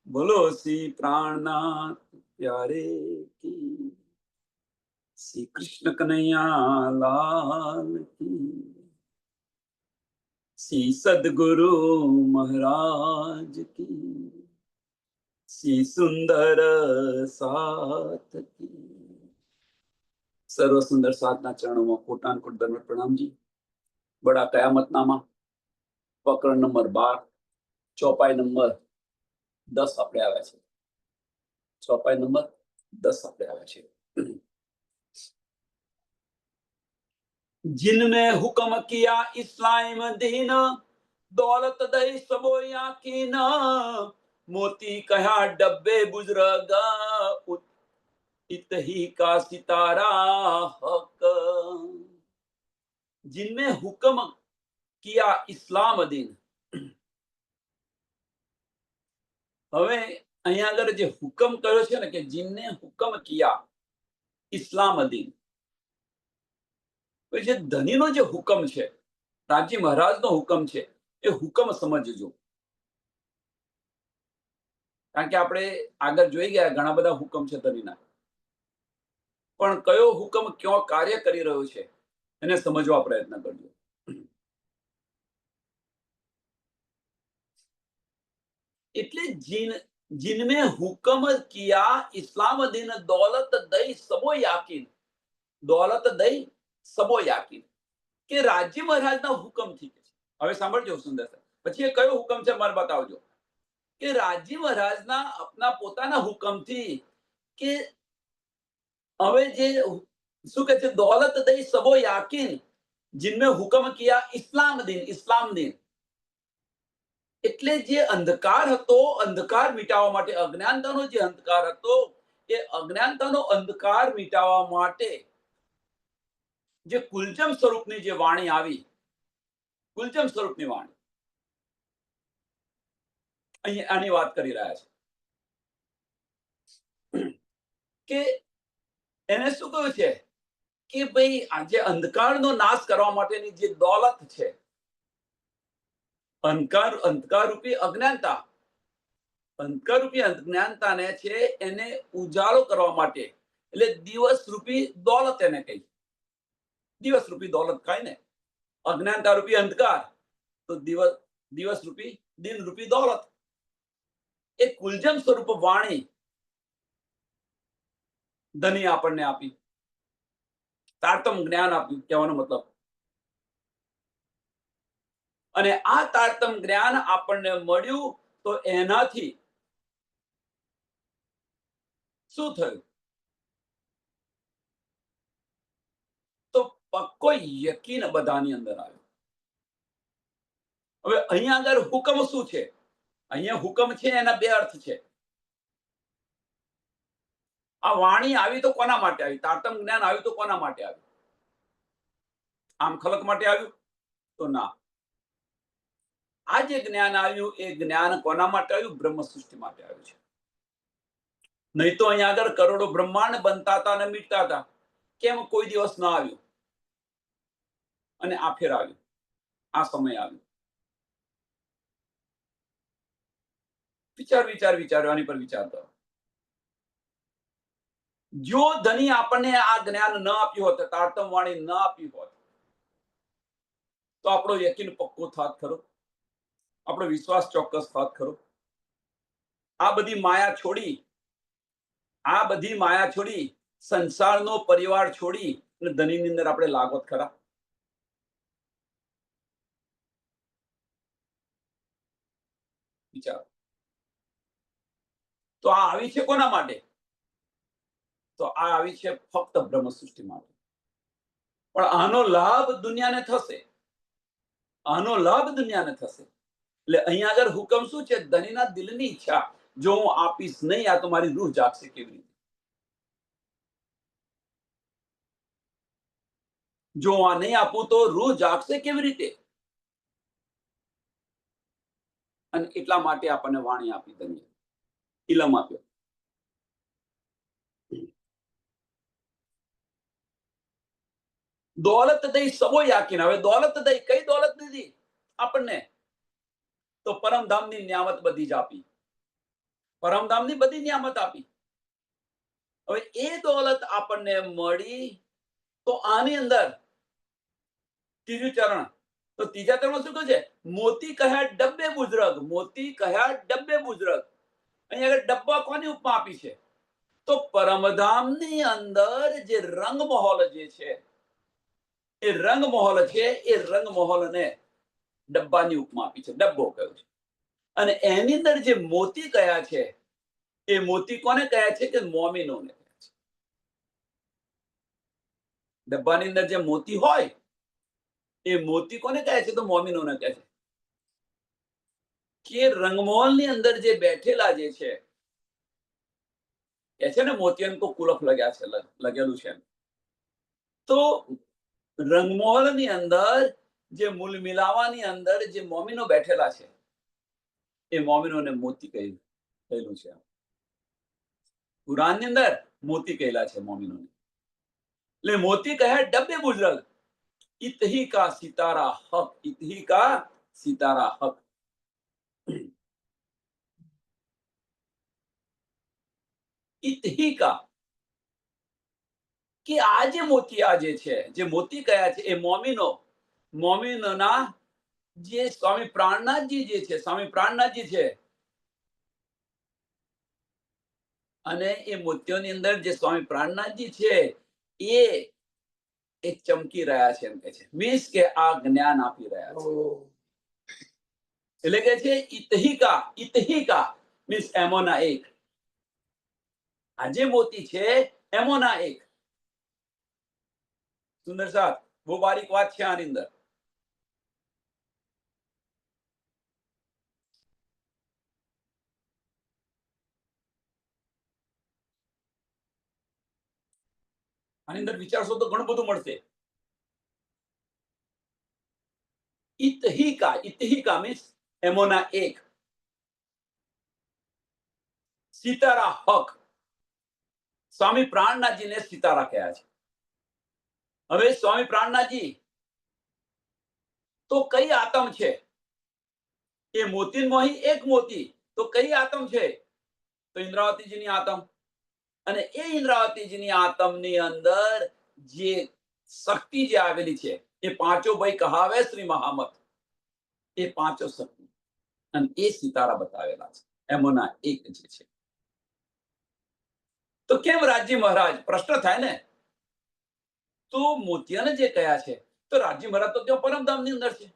बोलो श्री प्राणनाथ प्यारे की, श्री कृष्ण कन्हैया लाल की, श्री सद्गुरु महाराज की, श्री सुंदर साथ की। सर्व सुंदर साधना चरणों में कोटान कोट दंडवत प्रणाम जी। बड़ा कयामतनामा प्रकरण नंबर 12 चौपाई नंबर 10 આપણે આવ્યા છે। चौपाई नंबर 10 આપણે આવ્યા છે। जिनमें हुक्म किया इस्लाम दीन, दौलत दई सबो याकीन, मोती कहा डब्बे बुजुर्ग, इत ही का सितारा हक। जिनमें हुक्म किया इस्लाम दीन। હવે અહીંયા આગળ જે હુકમ કર્યો છે ને કે જીને હુકમ કિયા ઇસ્લામ દીન, જે ધનીનો જે હુકમ છે, રાજી મહારાજનો હુકમ છે, એ હુકમ સમજજો। કારણ કે આપણે આગળ જોઈ ગયા ઘણા બધા હુકમ છે ધનીના, પણ કયો હુકમ ક્યાં કાર્ય કરી રહ્યો છે એને સમજવા પ્રયત્ન કરજો। એટલે जिनमें हुक्म किया इस्लाम दीन, दौलत दई सबो याकीन, दौलत दई सबो याकीन, કે રાજી મહારાજના હુકમથી। હવે સાંભળજો સુંદર, પછી એ કયો હુકમ છે મારે બતાવજો। કે રાજી મહારાજના આપના પોતાના હુકમથી કે હવે જે શું કહે છે, દौलत દઈ सबो याकीन, जिनमें हुकम किया इस्लाम दीन, इस्लाम दीन। એટલે જે અંધકાર હતો, અંધકાર મિટાવવા માટે, અજ્ઞાનતાનો જે અંધકાર હતો, એ અજ્ઞાનતાનો અંધકાર મિટાવવા માટે જે કુલજમ સ્વરૂપની જે વાણી આવી, કુલજમ સ્વરૂપની વાણી, અહીં આની વાત કરી રહ્યા છે કે એને શું કહ્યું છે કે ભાઈ આ જે અંધકારનો નાશ કરવા માટેની જે દોલત છે, અંધકાર રૂપી અજ્ઞાનતા, અંધકાર રૂપી અજ્ઞાનતાને છે એને ઉજાળો કરવા માટે, એટલે દિવસ રૂપી દોલત એને કહી। દિવસ રૂપી દોલત ખાય ને, અજ્ઞાનતા રૂપી અંધકાર, તો દિવસ રૂપી દિન રૂપી દોલત, એ કુલજમ સ્વરૂપ વાણી ધની આપણને આપી, તારતમ જ્ઞાન આપ્યું, કહેવાનો મતલબ। અને આ તારતમ જ્ઞાન આપણને મળ્યું તો એનાથી શું થયું? તો પક્કો યકીન બધાની અંદર આવ્યો। હવે અહીંયા આગળ હુકમ શું છે? અહીંયા હુકમ છે એના બે અર્થ છે। આ વાણી આવી તો કોના માટે આવી? તારતમ જ્ઞાન આવ્યું તો કોના માટે આવ્યું? આમ ખલક માટે આવ્યું તો ના। આ જે જ્ઞાન આવ્યું એ જ્ઞાન કોના માટે આવ્યું? બ્રહ્મ સૃષ્ટિ માટે આવ્યું છે। નહીં તો અહીંયા આગળ કરોડો બ્રહ્માંડ બનતા હતા અને મીટતા હતા, કેમ કોઈ દિવસ ના આવ્યું? અને આ ફેર આવ્યું, આ સમય આવ્યો। વિચાર આની પર વિચાર કરો। જો ધની આપણને આ જ્ઞાન ન આપ્યું હોત, તારતમ વાણી ન આપી હોત, તો આપણો યકીન પક્કો થાત ખરો? આપણો વિશ્વાસ ચોક્કસ થાત ખરો? આ બધી માયા છોડી, સંસારનો પરિવાર છોડી અને ધનીની અંદર આપણે લાગોત ખરા? વિચારો। તો આ આવી છે કોના માટે? તો આ આવી છે ફક્ત બ્રહ્મ સૃષ્ટિ માટે। પણ આનો લાભ દુનિયાને થશે, આનો લાભ દુનિયાને થશે। એટલે અહીંયા આગળ હુકમ શું છે? ધનીના દિલની ઈચ્છા, જો હું આપીશ નહીં આ તો મારી રૂહ જાગશે કેવી રીતે? જો આ નહીં આપું તો રૂહ જાગશે કેવી રીતે? અને એટલા માટે આપણને વાણી આપી, ધનીએ ઇલમ આપ્યો। દોલત દઈ સબો યાકીન। હવે દોલત દઈ, કઈ દોલત દીધી આપણને? તો પરમધામની નિયામત બધી જ આપી। પરમધામની બધી નિયામત આપી. હવે એ દોલત આપણને મળી તો આની અંદર ત્રીજું ચરણ, તો ત્રીજા ચરણમાં શું કહે છે? મોતી કહ્યા ડબ્બે બુજરગ, મોતી કહ્યા ડબ્બે બુજરગ. અહીંયા આગળ ડબ્બા કોની ઉપમા આપી છે? તો પરમધામની અંદર જે રંગમહોલ જે છે, એ રંગમહોલ છે, એ રંગમહોલને ડબ્બાની ઉપમા આપી છે, ડબ્બો કહ્યું છે. અને એની અંદર જે મોતી કયા છે, એ મોતી કોને કયા છે? કે મોમીનોને કહે છે. ડબ્બાની અંદર જે મોતી હોય એ મોતી કોને કહે છે? તો મોમીનોને કહે છે. કે રંગમહોલની અંદર જે બેઠેલા જે છે, એ છે ને મોતિયાનું તો કુલફ લગ્યા છે, લગેલું છે. તો રંગમહોલની અંદર જે મૂલ મિલાવાની અંદર જે મોમીનો બેઠેલા છે, એ મોમીનોને મોતી કહેલું છે. કુરાનની અંદર મોતી કહેલા છે મોમીનોને. એટલે મોતી કહે ડબ્બે બુજરગ, ઇતહી કા સિતારા હક, ઇતહી કા સિતારા હક. ઇતહી કા, કે આ જે મોતિયા જે મોતી કયા છે, એ મોમીનોના જે સ્વામી પ્રાણનાથજી જે છે, સ્વામી પ્રાણનાથજી છે, અને એ મોતીઓની અંદર જે સ્વામી પ્રાણનાથજી છે, એ ચમકી રહ્યા છે, એમ કે છે. મીન્સ કે આ જ્ઞાન આપી રહ્યા છે. એટલે કે છે ઇતહિકા મીન્સ એમોના એક. આ જે મોતી છે એમોના એક. સુંદર સાહેબ, બહુ બારીક વાત છે આની અંદર. આની અંદર વિચારશો તો ઘણું બધું મળશે. ઇતહિકા મીન્સ એમોના એક. સિતારા હક, સ્વામી પ્રાણનાથજીને સિતારા કહ્યા છે. હવે સ્વામી પ્રાણનાથજી તો કઈ આતમ છે? એ મોતીમાંથી એક મોતી તો કઈ આતમ છે? તો ઇન્દ્રાવતીજીની આતમ. અને એ ઇન્દ્રાવતીજીની આતમની અંદર જે શક્તિ જે આવેલી છે, એ પાંચો ભાઈ કહાવે શ્રી મહામત, એ પાંચો શક્તિ અને એ સિતારા બતાવેલા છે, એમોના એક જે છે. તો કેમ રાજી મહારાજ? પ્રશ્ન થાય ને. તો મોતિયાને જે કયા છે, તો રાજી મહારાજ તો ત્યાં પરમધામની અંદર છે,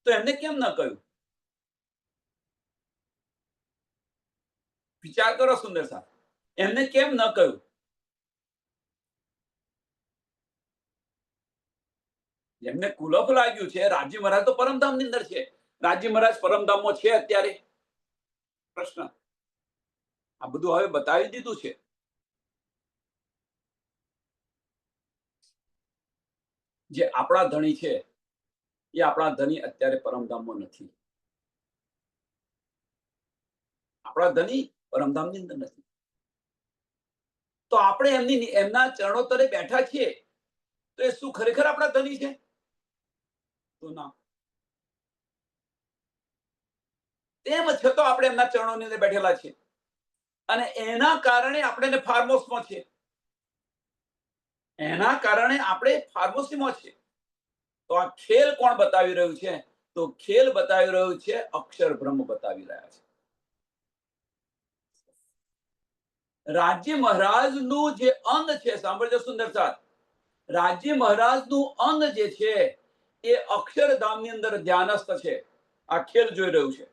તો એમને કેમ ન કહ્યું? વિચાર કરો સુંદર સાહેબ, એમને કેમ ન કહ્યું? એમને કુલફ લાગ્યું છે, રાજી મહારાજ તો પરમધામની અંદર છે. રાજી મહારાજ પરમધામમાં છે અત્યારે? પ્રશ્ન. આ બધું હવે બતાવી દીધું છે. જે આપણા ધણી છે, એ આપણા ધણી અત્યારે પરમધામમાં નથી. આપણા ધણી પરમધામની અંદર નથી. તો આપણે એમના ચરણો તળે બેઠા છીએ, તો એ શું ખરેખર આપણા ધણી છે? તો ના. તેમ છતાં આપણે એમના ચરણોની અંદર બેઠેલા છીએ, અને એના કારણે આપણે ફાર્મોસમાં છે. એના કારણે આપણે ફાર્મસીમાં છે. તો આ ખેલ કોણ બતાવી રહ્યું છે? તો ખેલ બતાવી રહ્યું છે અક્ષર બ્રહ્મ બતાવી રહ્યા છે. રાજી મહારાજનું જે અંગ છે, સાંભળજો સુંદર સાથ, રાજી મહારાજનું અંગ જે છે, એ અક્ષરધામની અંદર ધ્યાનસ્થ છે. આ ખેલ જોઈ રહ્યું છે.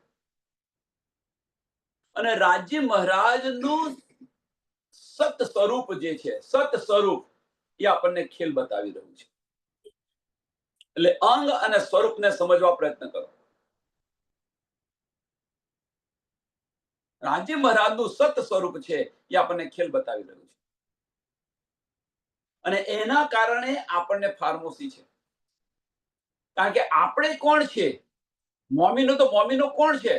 અને રાજી મહારાજનું સત સ્વરૂપ જે છે, સત સ્વરૂપ, એ આપણને ખેલ બતાવી રહ્યું છે. એટલે અંગ અને સ્વરૂપને સમજવા પ્રયત્ન કરો. રાજી મહારાજનું સત સ્વરૂપ છે, એ આપણને ખેલ બતાવી રહ્યું છે. અને એના કારણે આપણને ફાર્મસી છે. કારણ કે આપણે કોણ છે? મોમીનો કોણ છે?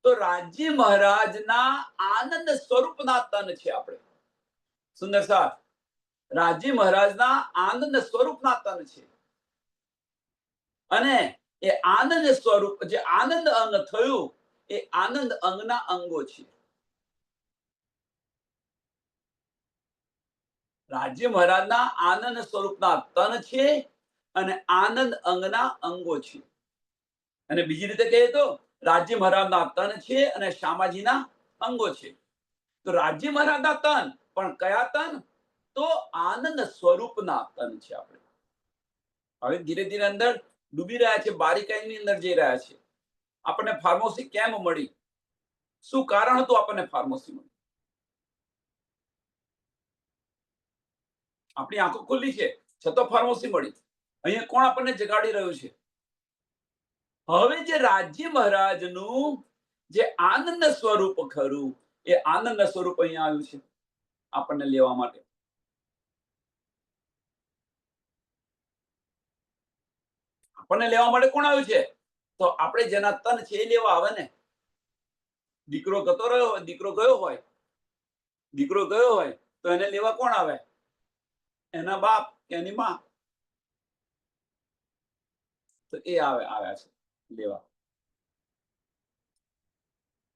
તો રાજી મહારાજના આનંદ સ્વરૂપના તન છે આપણે. સુંદર સાહેબ, રાજી મહારાજના આનંદ સ્વરૂપના તન છે. અને એ આનંદ સ્વરૂપ, જે આનંદ અંગ થયું, એ આનંદ અંગના અંગો છે. રાજ્ય મહારાજના આનંદ સ્વરૂપના તન છે અને આનંદ અંગના અંગો છે. અને બીજી રીતે કહીએ તો રાજ્ય મહારાજના તન છે અને શ્યામાજીના અંગો છે. તો રાજ્ય મહારાજના તન, પણ કયા તન? તો આનંદ સ્વરૂપના તન છે. આપણે હવે ધીરે ધીરે અંદર ડૂબી રહ્યા છે, બારીકાઈની અંદર જઈ રહ્યા છે. આપણને ફાર્મસી કેમ મળી? શું કારણ હતું આપણને ફાર્મસી મળી? આપણી આંખો ખુલ્લી છે, છતાં ફાર્મસી મળી. અહીંયા કોણ આપણને જગાડી રહ્યું છે? હવે જે રાજ્ય મહારાજનું જે આનંદ સ્વરૂપ ખરું, એ આનંદ સ્વરૂપ અહીંયા આવ્યું છે આપણને લેવા માટે. આપણને લેવા માટે કોણ આવ્યું છે? તો આપણે જેના તન છે એ લેવા આવે ને. દીકરો ગતો રહ્યો હોય, દીકરો ગયો હોય, દીકરો ગયો હોય તો એને લેવા કોણ આવે? એના બાપ કે એની માં. તો એ આવ્યા છે લેવા.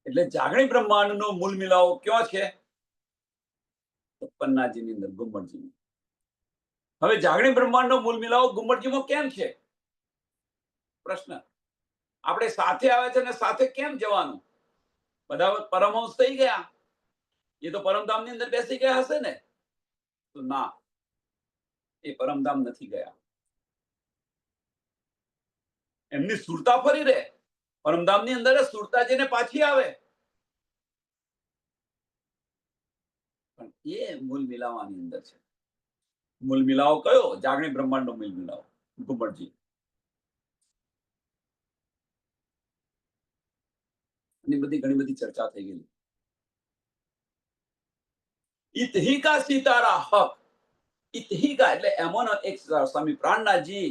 એટલે જાગણી બ્રહ્માંડનો મૂળ મિલાવો ક્યાં છે? તો પન્નાજીની અંદર, ગુમ્મટજી. હવે જાગણી બ્રહ્માંડનો મૂળ મિલાવો ગુમ્મટજીમાં કેમ છે? પ્રશ્ન. આપણે સાથે આવે છે ને સાથે કેમ જવાનું? બધા પરમહંસ થઈ ગયા, એ તો પરમધામની અંદર બેસી ગયા હશે ને? તો ના, એ પરમધામ નથી ગયા. એમની સુરતા ફરી રહે, પરમધામની અંદર સુરતા જઈને પાછી આવે. પણ એ મૂળ મિલાવાની અંદર છે. મૂળ મિલાવો કયો? જાગણી બ્રહ્માંડનો મૂળ મિલાવો ગુમ્મટજી. ઘણી બધી ચર્ચા થઈ ગઈ. ઇતહિકા સિતારા હક. ઇતહિકા એટલે એમાંનો એક સ્વામી પ્રાણનાથજી,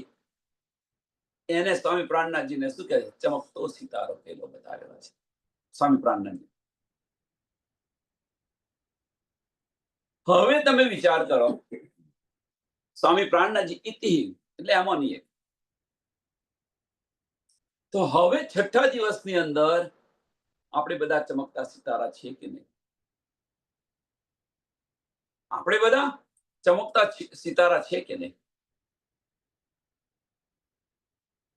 એને સ્વામી પ્રાણનાથજીને શું કહે? ચમકતો સિતારો પેલો બતાવેલો છે સ્વામી પ્રાણનાથજી. હવે તમે વિચાર કરો, સ્વામી પ્રાણનાથજી ઇતિ એટલે એમાંની એક. તો હવે છઠ્ઠા દિવસની અંદર આપણે બધા ચમકતા સિતારા છે કે નહીં? આપણે બધા ચમકતા સિતારા છે કે નહીં?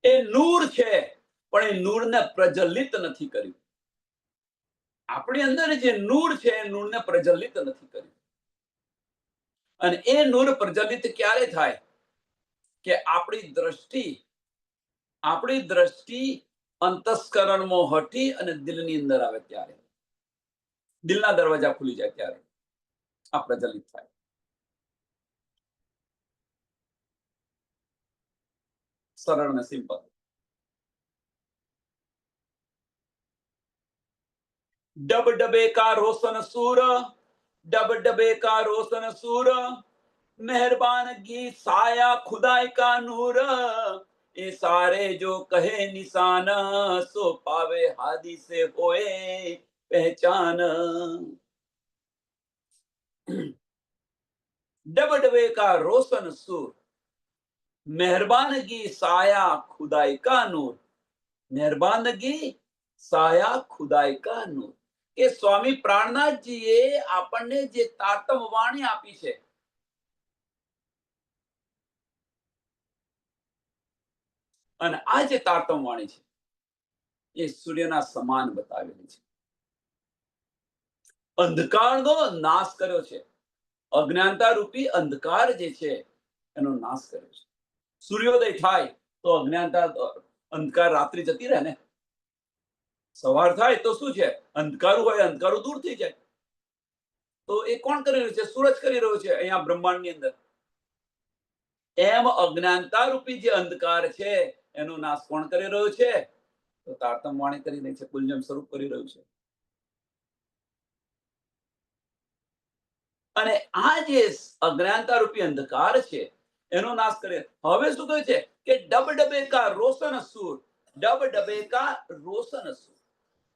એ નૂર છે, પણ એ નૂરને પ્રજ્વલિત નથી કર્યું. આપણી અંદર જે નૂર છે એ નૂરને પ્રજ્વલિત નથી કર્યું. અને એ નૂર પ્રજ્વલિત ક્યારે થાય? કે આપણી દ્રષ્ટિ અંતસ્કરણમાં હટી અને દિલની અંદર આવે ત્યારે, દિલના દરવાજા ખુલી જાય ત્યારે આ પ્રજ્વલિત થાય. સરળ ને સિમ્પલ. डब डबे का रोशन सूर, डब डबे का रोशन सूर, मेहरबान की साया खुदाई का नूर, ये सारे जो कहे निशान, सो पावे हादी से होए पहचान. डब डबे का रोशन सूर, मेहरबानगी साया खुदाई का नूर, मेहरबानगी साया खुदाई का नूर. કે સ્વામી પ્રાણનાથજીએ આપણને જે તાતમ વાણી આપી છે, અને આ જે તાતમ વાણી છે એ સૂર્યના સમાન બતાવેલી છે. અંધકારનો નાશ કર્યો છે. અજ્ઞાનતા રૂપી અંધકાર જે છે એનો નાશ કર્યો છે. સૂર્યોદય થાય તો અજ્ઞાનતા, અંધકાર રાત્રિ જતી રહે ને. સવાર થાય તો શું છે? અંધકારું હોય, અંધકારું દૂર થઈ જાય. તો એ કોણ કરી રહ્યું છે? સૂરજ કરી રહ્યો છે અહીંયા બ્રહ્માંડની અંદર. એમ અજ્ઞાનતા રૂપી જે અંધકાર છે એનો નાશ કોણ કરી રહ્યો છે? તો તારતમ વાણી કરી રહી છે, કુલજમ સ્વરૂપ કરી રહ્યું છે. અને આ જે અજ્ઞાનતા રૂપી અંધકાર છે એનો નાશ કરે. હવે શું કહે છે? કે ડબ ડબે કા રોશન સૂર, ડબ ડબે કા રોશન સૂર.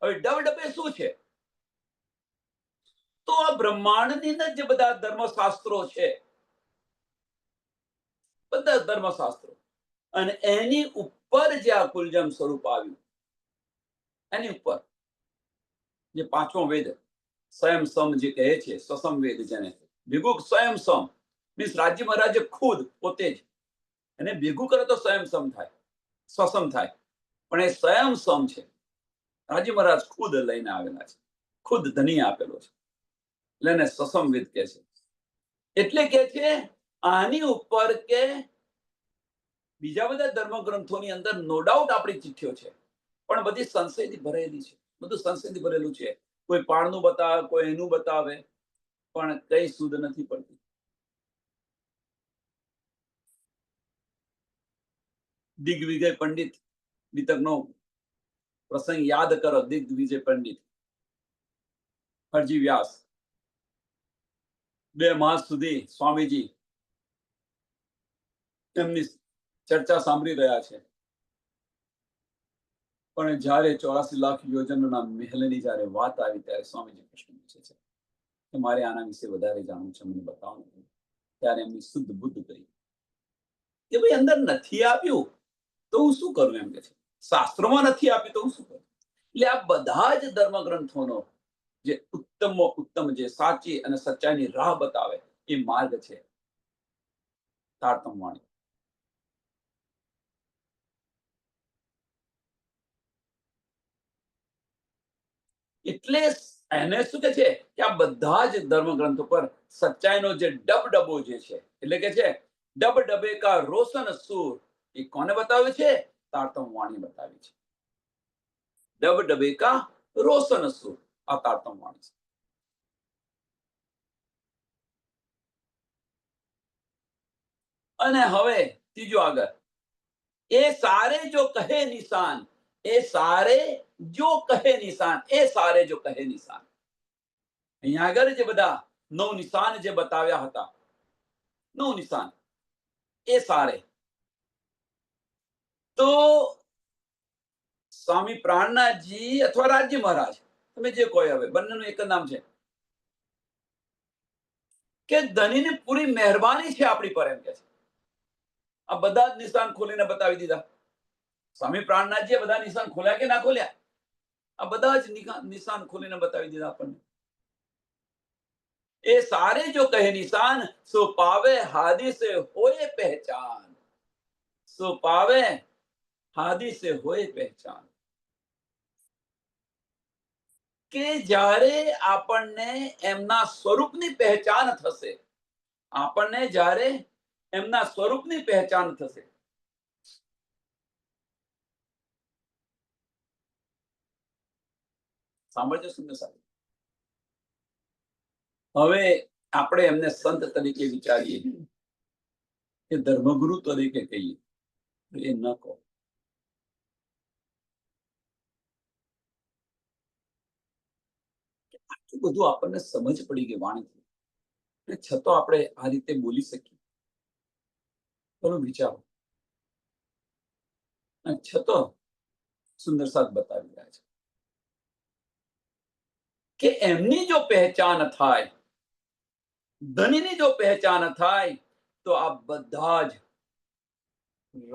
હવે ડબ ડબે શું છે? તો આ બ્રહ્માંડની અંદર જે બધા ધર્મશાસ્ત્રો છે, બધા ધર્મશાસ્ત્રો, અને એની ઉપર જે આ કુલજમ સ્વરૂપ આવ્યું, એની ઉપર જે પાંચમો વેદ સ્વયં સમ જે કહે છે, સસમ વેદ જેને વિગુક સ્વયં સમ, મીન્સ રાજી મહારાજે ખુદ પોતે જ એને ભેગું કરે તો સ્વયંસમ થાય, સ્વસમ થાય. પણ એ સ્વયંસમ છે. રાજી મહારાજ ખુદ લઈને આવેલા છે, ખુદ ધની આપેલો છે, એટલે એને સસમવિદ કે છે. એટલે કે છે આની ઉપર કે બીજા બધા ધર્મગ્રંથોની અંદર નો ડાઉટ આપણી ચિઠ્ઠીઓ છે, પણ બધી સંશયથી ભરેલી છે. બધું સંશયથી ભરેલું છે. કોઈ પાળનું બતાવે, કોઈ એનું બતાવે, પણ કઈ શુદ્ધ નથી પડતી. દિગ્વિજય પંડિત વિતકનો પ્રસંગ યાદ કરો. દિગ્વિજય પંડિત, હરજી વ્યાસ, 2 માસ સુધી સ્વામીજી તેમની ચર્ચા સાંભળી રહ્યા છે. પણ જ્યારે 84 લાખ યોજનના મહેલની જ્યારે વાત આવી ત્યારે સ્વામીજી પ્રશ્ન પૂછે છે કે મારે આના વિશે વધારે જાણવું છે, મને બતાવો. ત્યારે એમની શુદ્ધ બુદ્ધ કહી કે ભાઈ અંદર નથી આપ્યું તો હું શું કરું, એમ કે છે શાસ્ત્રોમાં નથી આપ્યું તો હું શું કરું. એટલે આ બધા જ ધર્મગ્રંથોનો જે ઉત્તમ જે સાચી અને સચ્ચાઈની રાહ બતાવે એ માર્ગ છે તારતમ વાણી. એટલે એને શું કે છે કે આ બધા જ ધર્મગ્રંથો પર સચ્ચાઈનો જે ડબડબો જે છે, એટલે કે છે ડબડબે કા રોશન સૂર, એ કોને બતાવ્યું છે? તારતમ વાણી બતાવી છે. ડબડબે કા રોશન સૂર, આ તારતમ વાણી છે. અને હવે ત્રીજો આગળ, એ સારે જો કહે નિશાન, એ સારે જો કહે નિશાન, એ સારે જો કહે નિશાન. અહીંયા આગળ જે બધા 9 નિશાન જે બતાવ્યા હતા, 9 નિશાન, એ સારે. તો સ્વામી પ્રાણનાથજી અથવા રાજ્ય મહારાજ, તમે જે કોઈ હવે, બંનેનું એક જ નામ છે, કે ધનીની પૂરી મહેરબાની છે આપણી પર, એમ કે છે. આ બધા જ નિશાન ખોલીને બતાવી દીધા. સ્વામી પ્રાણનાથજીએ બધા નિશાન ખોલ્યા કે ના ખોલ્યા? આ બધા જ નિશાન ખોલીને બતાવી દીધા આપણને. એ સારે જો કહે નિશાન, સો પાવે હાદી સે હોએ પહેચાન, સો પાવે હાદી સે હોએ પહેચાન. કે જ્યારે આપણને એમના સ્વરૂપની પહેચાન થશે, આપણને જ્યારે એમના સ્વરૂપની પહેચાન થશે, સાંભળજો સુંદર સાહેબ. હવે આપણે એમને સંત તરીકે વિચારીએ કે ધર્મગુરુ તરીકે કહીએ, એ ન કહો. આટલું બધું આપણને સમજ પડી ગઈ વાણીથી, છતાં આપણે આ રીતે બોલી શકીએ, તમે વિચારો. છતાં સુંદર સાથ બતાવી રહ્યા છે કે એમની જો પહેચાન થાય, ધનીની જો પહેચાન થાય, તો આ બધા જ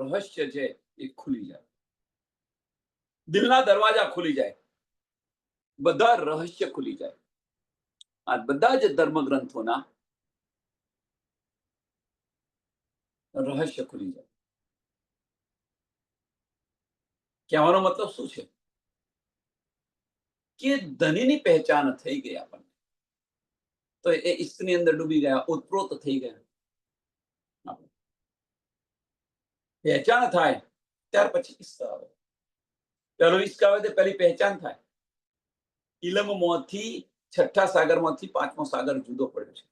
રહસ્ય છે એ ખુલી જાય, દિલના દરવાજા ખુલી જાય, બધા રહસ્ય ખુલી જાય. આ બધા જ ધર્મગ્રંથોના રહસ્ય ખુલી જાય. કહેવાનો મતલબ શું છે કે ધનીની પહેચાન થઈ ગઈ આપણને, તો એ ઈશ્કની અંદર ડૂબી ગયા, ઓતપ્રોત થઈ ગયા. પહેચાન થાય ત્યાર પછી ઈશ્ક આવે. પેલો ઈશ્ક આવે તો પેલી પહેચાન થાય. ઇલમમાંથી 6ઠા સાગરમાંથી 5મો સાગર જુદો પડ્યો છે.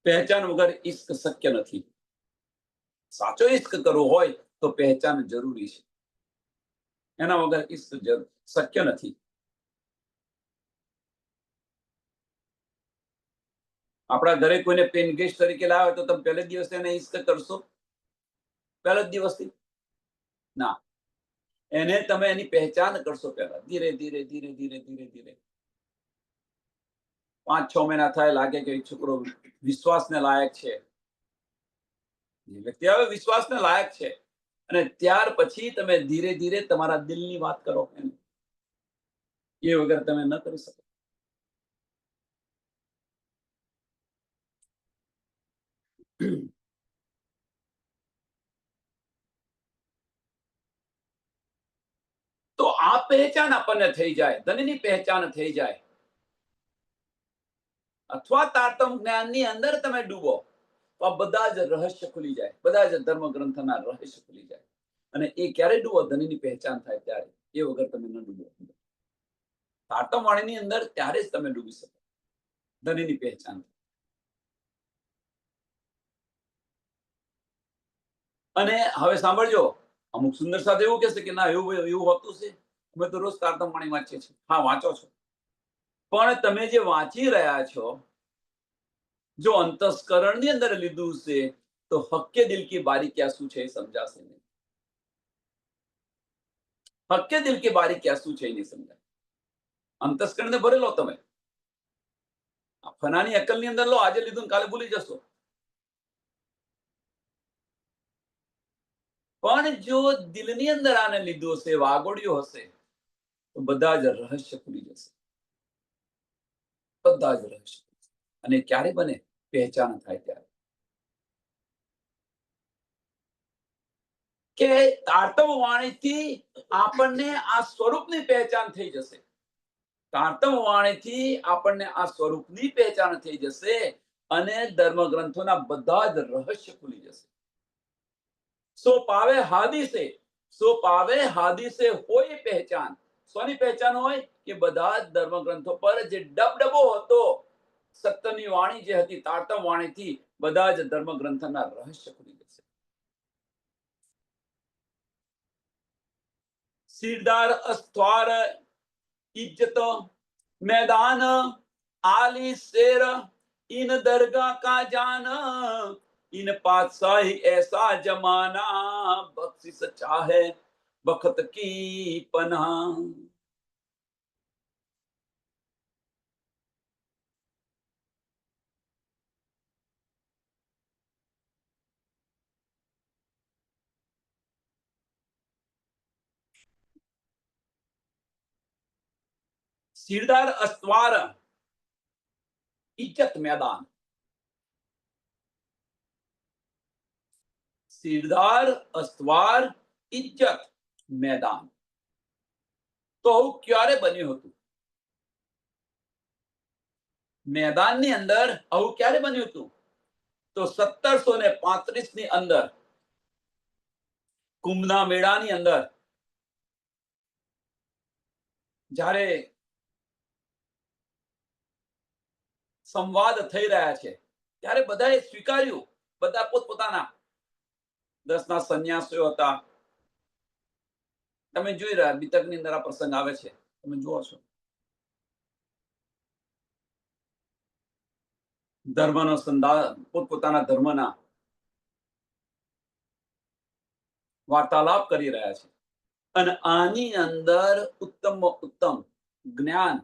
પહેચાન વગર ઈશ્ક શક્ય નથી. સાચો ઈશ્ક કરવો હોય તો પહેચાન જરૂરી છે, એના વગર ઈશ્ક શક્ય નથી. આપણા ઘરે કોઈને પેન ગેસ્ટ તરીકે લાવે તો તમે પહેલે દિવસે એને ઈશ્ક કરશો? પહેલા જ દિવસથી ના. એને તમે એની પહેચાન કરશો પહેલા, ધીરે ધીરે ધીરે ધીરે ધીરે ધીરે. 5-6 મહિના થાય, લાગે કે છોકરો વિશ્વાસને લાયક છે, એ વ્યક્તિ હવે વિશ્વાસને લાયક છે, અને ત્યાર પછી તમે ધીરે ધીરે તમારા દિલની વાત કરો. એ વગર તમે ન કરી શકો. તો આ પહેચાન આપણને થઈ જાય, ધનની પહેચાન થઈ જાય, અથવા તારતમ જ્ઞાનની અંદર તમે ડૂબો તો આ બધા જ રહસ્ય ખુલી જાય, બધા જ ધર્મ ગ્રંથના રહસ્ય ખુલી જાય. અને એ ક્યારે ડૂબો? ધનની પહેચાન થાય ત્યારે. એ વગર તમે ન ડૂબો. તારતમ વાણીની અંદર ત્યારે જ તમે ડૂબી શકો, ધનની પહેચાન. અને હવે સાંભળજો, અમુક સુંદર સાથે એવું કહેશે કે ના એવું એવું હોતું છે, અમે તો રોજ તારતમ વાણી વાંચીએ છીએ. હા, વાંચો છો, પણ તમે જે વાંચી રહ્યા છો, જો અંતસ્કરણની અંદર લીધું છે તો હક્કે દિલ કી બારીકિયા શું છે એ સમજાશે નહીં. હક્કે દિલ કી બારીકિયા શું છે એ નહીં સમજાય. અંતસ્કરણને ભરેલો તમે ફનાની અક્કલની અંદર લો, આજે લીધું ને કાલે ભૂલી જશો. પણ જો દિલની અંદર આને લીધું હશે, વાગોડ્યું હશે, તો બધા જ રહસ્ય ખુલી જશે, બધા જ રહસ્ય. અને ક્યારે બને? પહેચાન થાય ત્યારે. કે તારતમ વાણીથી આપણને આ સ્વરૂપની પહેચાન થઈ જશે. તારતમ વાણીથી આપણને આ સ્વરૂપની પહેચાન થઈ જશે અને ધર્મ ગ્રંથોના બધા જ રહસ્ય ખુલી જશે. સો પાવે હાદીસે, સો પાવે હાદીસે હોય પહેચાન. સોની પહેચાન હોય? કે બધા જ ધર્મ ગ્રંથો પર જે ડબડબો હતો, સત્યની વાણી જે હતી તારતમ વાણીથી, બધા જ ધર્મ ગ્રંથના રહસ્ય ખુલી જશે. सीरदार अस्त्वार इज्जत मैदान आली शेर इन दरगाह का जाना इन पातशाही ऐसा जमाना बख्शिश चाहे बखत की पनाह. सीरदार अस्त्वार इज्जत मैदान. सीरदार अस्त्वार इज्जत मैदान. તો આવું ક્યારે બન્યું હતું? મેદાનની અંદર આવું ક્યારે બન્યું હતું? તો 1735 ની અંદર કુંભના મેળાની અંદર જ્યારે સંવાદ થઈ રહ્યા છે ત્યારે બધાએ સ્વીકાર્યું, બધા પોતપોતાના 10ના સંન્યાસીઓ હતા. તમે જોઈ રહ્યા બીતકની અંદર આ પ્રસંગ આવે છે, તમે જુઓ છો. ધર્મનો પોતપોતાના ધર્મના વાર્તાલાપ કરી રહ્યા છે. અને આની અંદર ઉત્તમ ઉત્તમ જ્ઞાન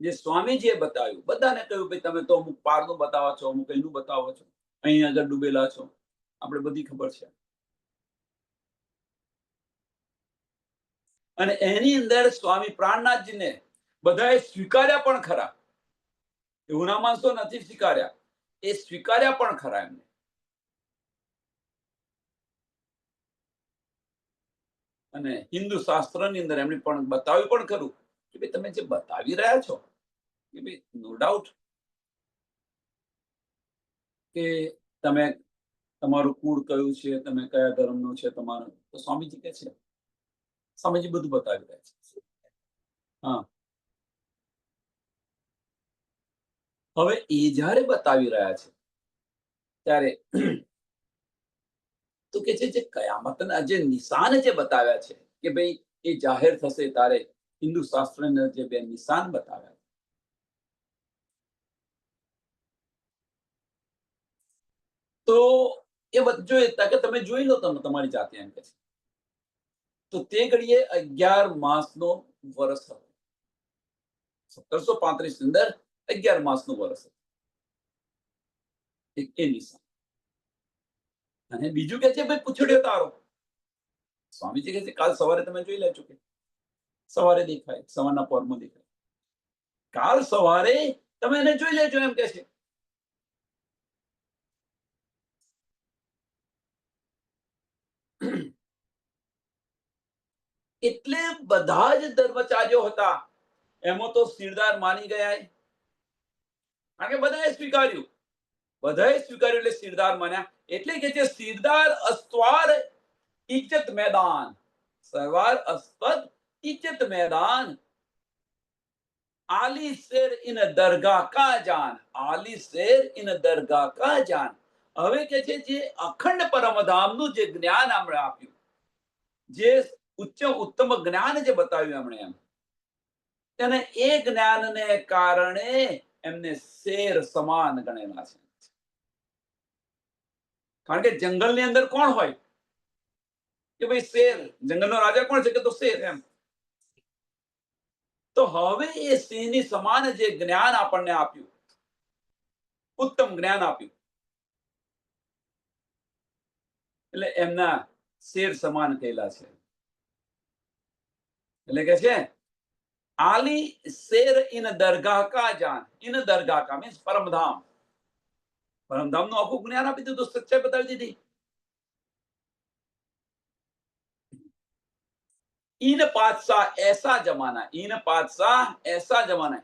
જે સ્વામીજીએ બતાવ્યું, બધાને કહ્યું ભાઈ તમે તો અમુક પારનું બતાવો છો, અમુક અહીંનું બતાવો છો, અહીં આગળ ડૂબેલા છો, આપણે બધી ખબર છે. અને એની અંદર સ્વામી પ્રાણનાથજીને બધાએ સ્વીકાર્યા પણ ખરા. એવું ના માણસો નથી સ્વીકાર્યા, એ સ્વીકાર્યા પણ ખરા એમને. અને હિન્દુ શાસ્ત્રની અંદર એમણે પણ બતાવ્યું પણ ખરું કે ભાઈ તમે જે બતાવી રહ્યા છો કે ભાઈ નો ડાઉટ કે તમે તમારું કુળ કયું છે, તમે કયા ધર્મનું છે તમારું, તો સ્વામીજી કે છે, સ્વામીજી બધું બતાવી રહ્યા છે. હા, હવે એ જ્યારે બતાવી રહ્યા છે ત્યારે તો કે છે જે કયામતના જે નિશાન જે બતાવ્યા છે કે ભાઈ એ જાહેર થશે ત્યારે હિન્દુ શાસ્ત્રના જે બે નિશાન બતાવ્યા, તો એ બધું કે તમે જોઈ લો તમે તમારી જાતે એમ કે છે. તો તે ઘડીએ 11 માસનો વર્ષ હતો. 1735 ની અંદર 11 માસનું વર્ષ હતું. એ નિશાન. અને બીજું કે છે ભાઈ પૂછડ્યો તારો. સ્વામીજી કહે છે કાલ સવારે તમે જોઈ લેજો કે સવારે દેખાય, સવારના પોરમાં દેખાય. કાલ સવારે તમે એને જોઈ લેજો એમ કે છે. એટલે બધા જ ધર્મચાર્યો હતા એમાં તો શિરદાર માની ગયા, કારણ કે બધાએ સ્વીકાર્યું, એટલે શિરદાર માન્યા. એટલે કે જે શિરદાર અસ્વાર ઇજ્જત મેદાન, સરવાર અસ્પદ ઇજ્જત મેદાન, આલી શેર ઇન દરગાહ કા જાન, આલી શેર ઇન દરગાહ કા જાન. હવે કે છે જે અખંડ પરમધામનું જે જ્ઞાન આપણે આપ્યું, જે ઉચ્ચ ઉત્તમ જ્ઞાન જે બતાવ્યું એમણે, એમ અને એ જ્ઞાનને કારણે એમને શેર સમાન ગણેલા છે. કારણ કે જંગલની અંદર કોણ હોય કે ભાઈ શેર, જંગલનો રાજા કોણ છે કે તો શેર, એમ. તો હવે એ સિંહની સમાન જે જ્ઞાન આપણને આપ્યું, ઉત્તમ જ્ઞાન આપ્યું, એટલે એમના શેર સમાન કહેલા છે. એટલે કે છે આલી શેર ઇન દરગાહ કા જાન, ઇન દરગાહ કા મીન્સ પરમધામ, પરમધામ નું આખું જ્ઞાન આપી દીધું, સચ્ચાઈ બતાવી દીધી. इन पातशाह ऐसा जमाना, इन पातशाह ऐसा जमाना है,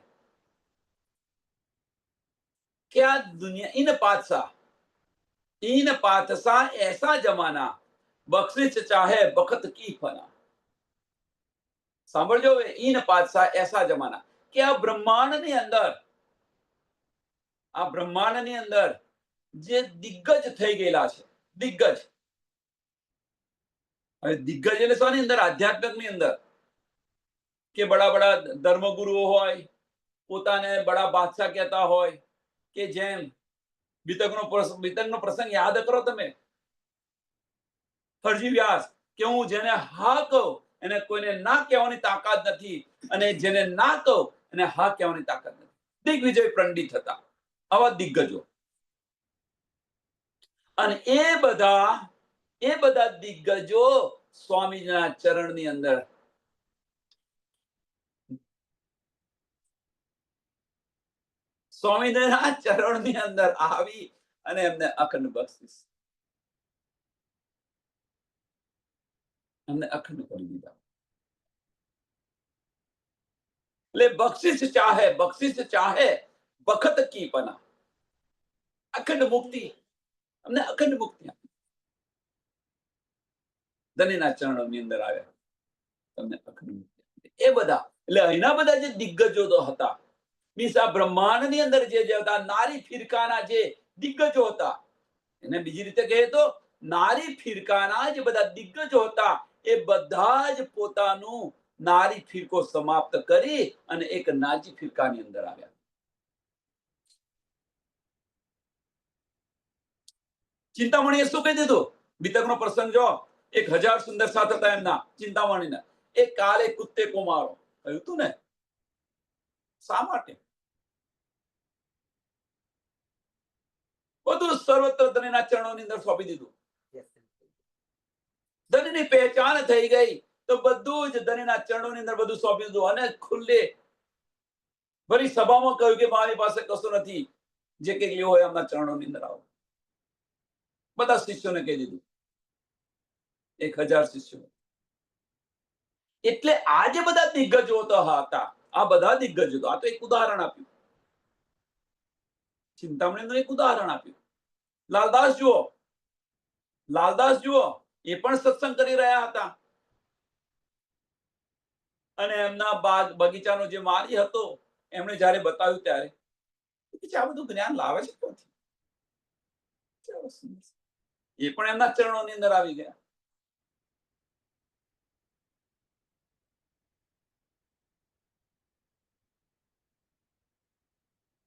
क्या दुनिया, इन पातशाह ऐसा जमाना, बख्शिश चाहे बखत की फना. સાંભળજો હવે, इन पातशाह ऐसा जमाना, કે આ બ્રહ્માંડની અંદર, આ બ્રહ્માંડની અંદર જે દિગ્ગજ થઈ ગયેલા છે, દિગ્ગજ. હવે દિગ્ગજ એટલે શાની અંદર? આધ્યાત્મિકની અંદર, કે બડા બડા ધર્મગુરુઓ હોય, પોતાને બડા બાદશાહ કહેતા હોય, કે જેમ વિતંગનો પ્રસંગ યાદ કરો તમે, ફરજી વ્યાસ, કે હું જેને હા કહું એને કોઈને ના કહેવાની તાકાત નથી, અને જેને ના કહું એને હા કહેવાની તાકાત નથી. દિગ્વિજય પંડિત હતા, આવા દિગ્ગજો. અને એ બધા દિગ્ગજો સ્વામીના ચરણની અંદર, સ્વામીના ચરણની અંદર આવી અને એમને અખંડ બક્ષિસ, એમને અખંડ કરી દીધા. એટલે બક્ષિસ ચાહે બખત કી પના, અખંડ મુક્તિ, અમને અખંડ મુક્તિ આપી. ધનીના ચરણોની અંદર આવ્યા, તમને અખંડ મુક્તિ. એ બધા, એટલે અહીંના બધા જે દિગ્ગજો તો હતા, મીન્સ આ બ્રહ્માંડની અંદર જે હતા, નારી ફિરકાના જે દિગ્ગજો હતા, એને બીજી રીતે કહે તો નારી ફિરકાના જે બધા દિગ્ગજો હતા, એ બધા જ પોતાનું નારી ફિરકો સમાપ્ત કરી અને એક નાજી ફિરકાની અંદર આવ્યા. ચિંતામણીએ શું કહી દીધું? વિતકનો પ્રસંગ જો, 1000 સુંદર સાથ હતા એમના, ચિંતામણીના. એ કાલે કુત્તે કો મારો કહ્યું હતું ને. શા માટે? બધું સર્વત્ર ધનીના ચરણોની અંદર સોંપી દીધું. ધનીની પહેચાન થઈ ગઈ તો બધું જ ધનીના ચરણોની અંદર બધું સોંપી દીધું, અને ખુલ્લે ફરી સભામાં કહ્યું કે મારી પાસે કશું નથી, જે કંઈક લેવો હોય એમના ચરણોની અંદર આવો. બધા શિષ્યોને કહી દીધું, 1000 શિષ્યો. એટલે આ જે બધા દિગ્ગજો હતા, આ બધા દિગ્ગજો, આ તો એક ઉદાહરણ આપ્યું, ચિંતામણીનું એક ઉદાહરણ આપ્યું. લાલદાસ જુઓ, એ પણ સત્સંગ કરી રહ્યા હતા, અને એમના બગીચાનો જે માળી હતો, એમણે જયારે બતાવ્યું ત્યારે આ બધું જ્ઞાન લાવે છે ક્યાંથી? એ પણ એમના ચરણોની અંદર આવી ગયા.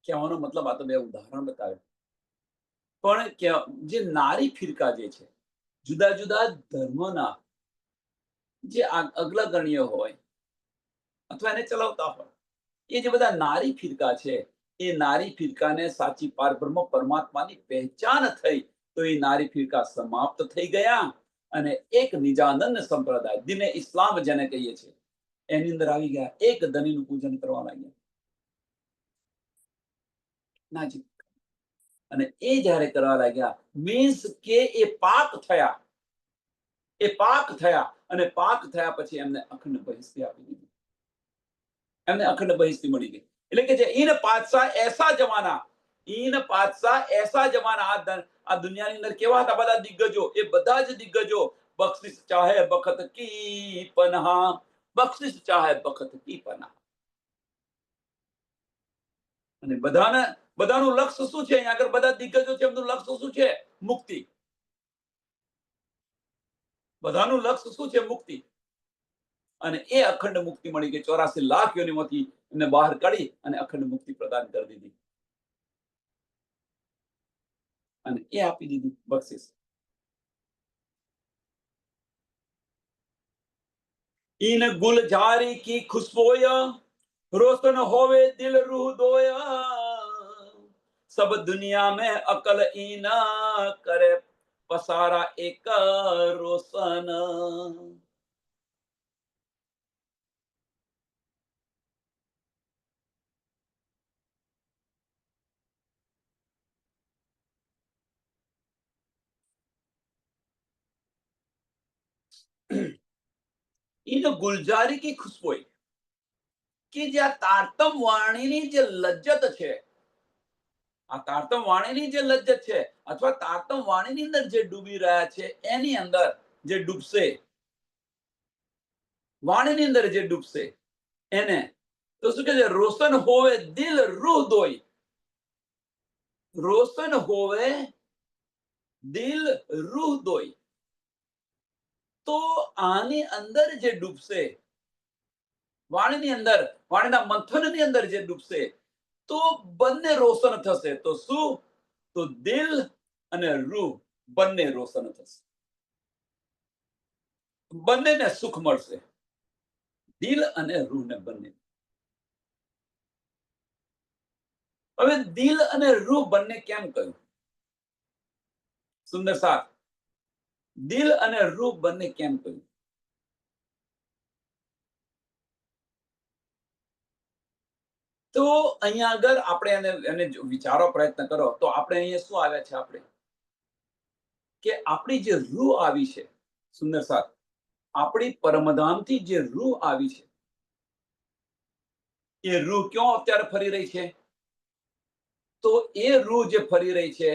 કહેવાનો મતલબ આ તો બે ઉદાહરણ બતાવ્યું, પણ જે નારી ફિરકા જે છે, જુદા જુદા ધર્મના જે અગ્રગણ્ય હોય અથવા એને ચલાવતા હોય, એ જે બધા નારી ફિરકા છે, એ નારી ફિરકાને સાચી પારબ્રહ્મ પરમાત્માની પહેચાન થઈ તો એ નારી ફિરકા સમાપ્ત થઈ ગયા, અને એક નિજાનંદ સંપ્રદાય, દિને ઇસ્લામ જેને કહીએ છીએ, એની અંદર આવી ગયા. એક ધનીનું પૂજન કરવા લાગ્યા, નાજી. અને એ જયારે કરવા લાગ્યા, મીન્સ કે એ પાક થયા, એ પાક થયા અને પાક થયા પછી એમને અખંડ બહિષ્ઠી આપી દીધી. એમને અખંડ બહિષ્ઠી મળી ગઈ. એટલે કે જે ઈન પાતશાહ એસા જમાના, ઈન પાતશાહ એસા જમાના, આ દુનિયાની અંદર કેવા હતા બધા દિગ્ગજો, એ બધા જ દિગ્ગજો બખ્શિશ ચાહે બખત કી પનાહ, બખ્શિશ ચાહે બખત કી પનાહ. અને બધાનું લક્ષ્ય શું છે? અહીંયા આગળ બધા દિગ્ગજો છે, એમનું લક્ષ્ય શું છે? મુક્તિ. બધાનું લક્ષ્ય શું છે? મુક્તિ. અને એ અખંડ મુક્તિ મળી ગઈ. 84 લાખ યોનિમાંથી એમને બહાર કાઢી અને અખંડ મુક્તિ પ્રદાન કરી દીધી અને એ આપી દીધી બક્ષિસ. इन गुलजारी की खुशबोया रोशन होवे दिल रूह दोया, सब दुनिया में अकल ईना करे पसारा एक रोशन. इन गुलजारी की खुशबू કે જે આ તારતમ વાણીની જે લજ્જત છે, આ તારતમ વાણીની જે લજ્જત છે અથવા તારતમ વાણીની અંદર જે ડૂબી રહ્યા છે, એની અંદર જે ડૂબશે, વાણીની અંદર જે ડૂબશે એને તો શું કે છે? રોશન હોવે દિલ રૂહ દોઈ. રોશન હોવે દિલ રૂહ દોઈ. તો આની અંદર જે ડૂબશે, વાણીની અંદર, વાણીના મંથનની અંદર જે ડૂબશે, તો બંને રોશન થશે. તો શું? તો દિલ અને રૂહ બંને રોશન થશે, બંનેને સુખ મળશે, દિલ અને રૂહને બંને. હવે દિલ અને રૂહ બંને કેમ કહ્યું? સુંદર સાથ, દિલ અને રૂહ બંને કેમ કહ્યું? તો અહીંયા આગળ આપણે એને વિચારો, પ્રયત્ન કરો તો આપણે અહીંયા શું આવ્યા છે? આપણે કે આપણી જે રૂહ આવી છે, સુંદર સાથ, આપણી પરમધામથી જે રૂહ આવી છે, એ રૂહ ક્યાં અત્યારે ફરી રહી છે? તો એ રૂહ જે ફરી રહી છે,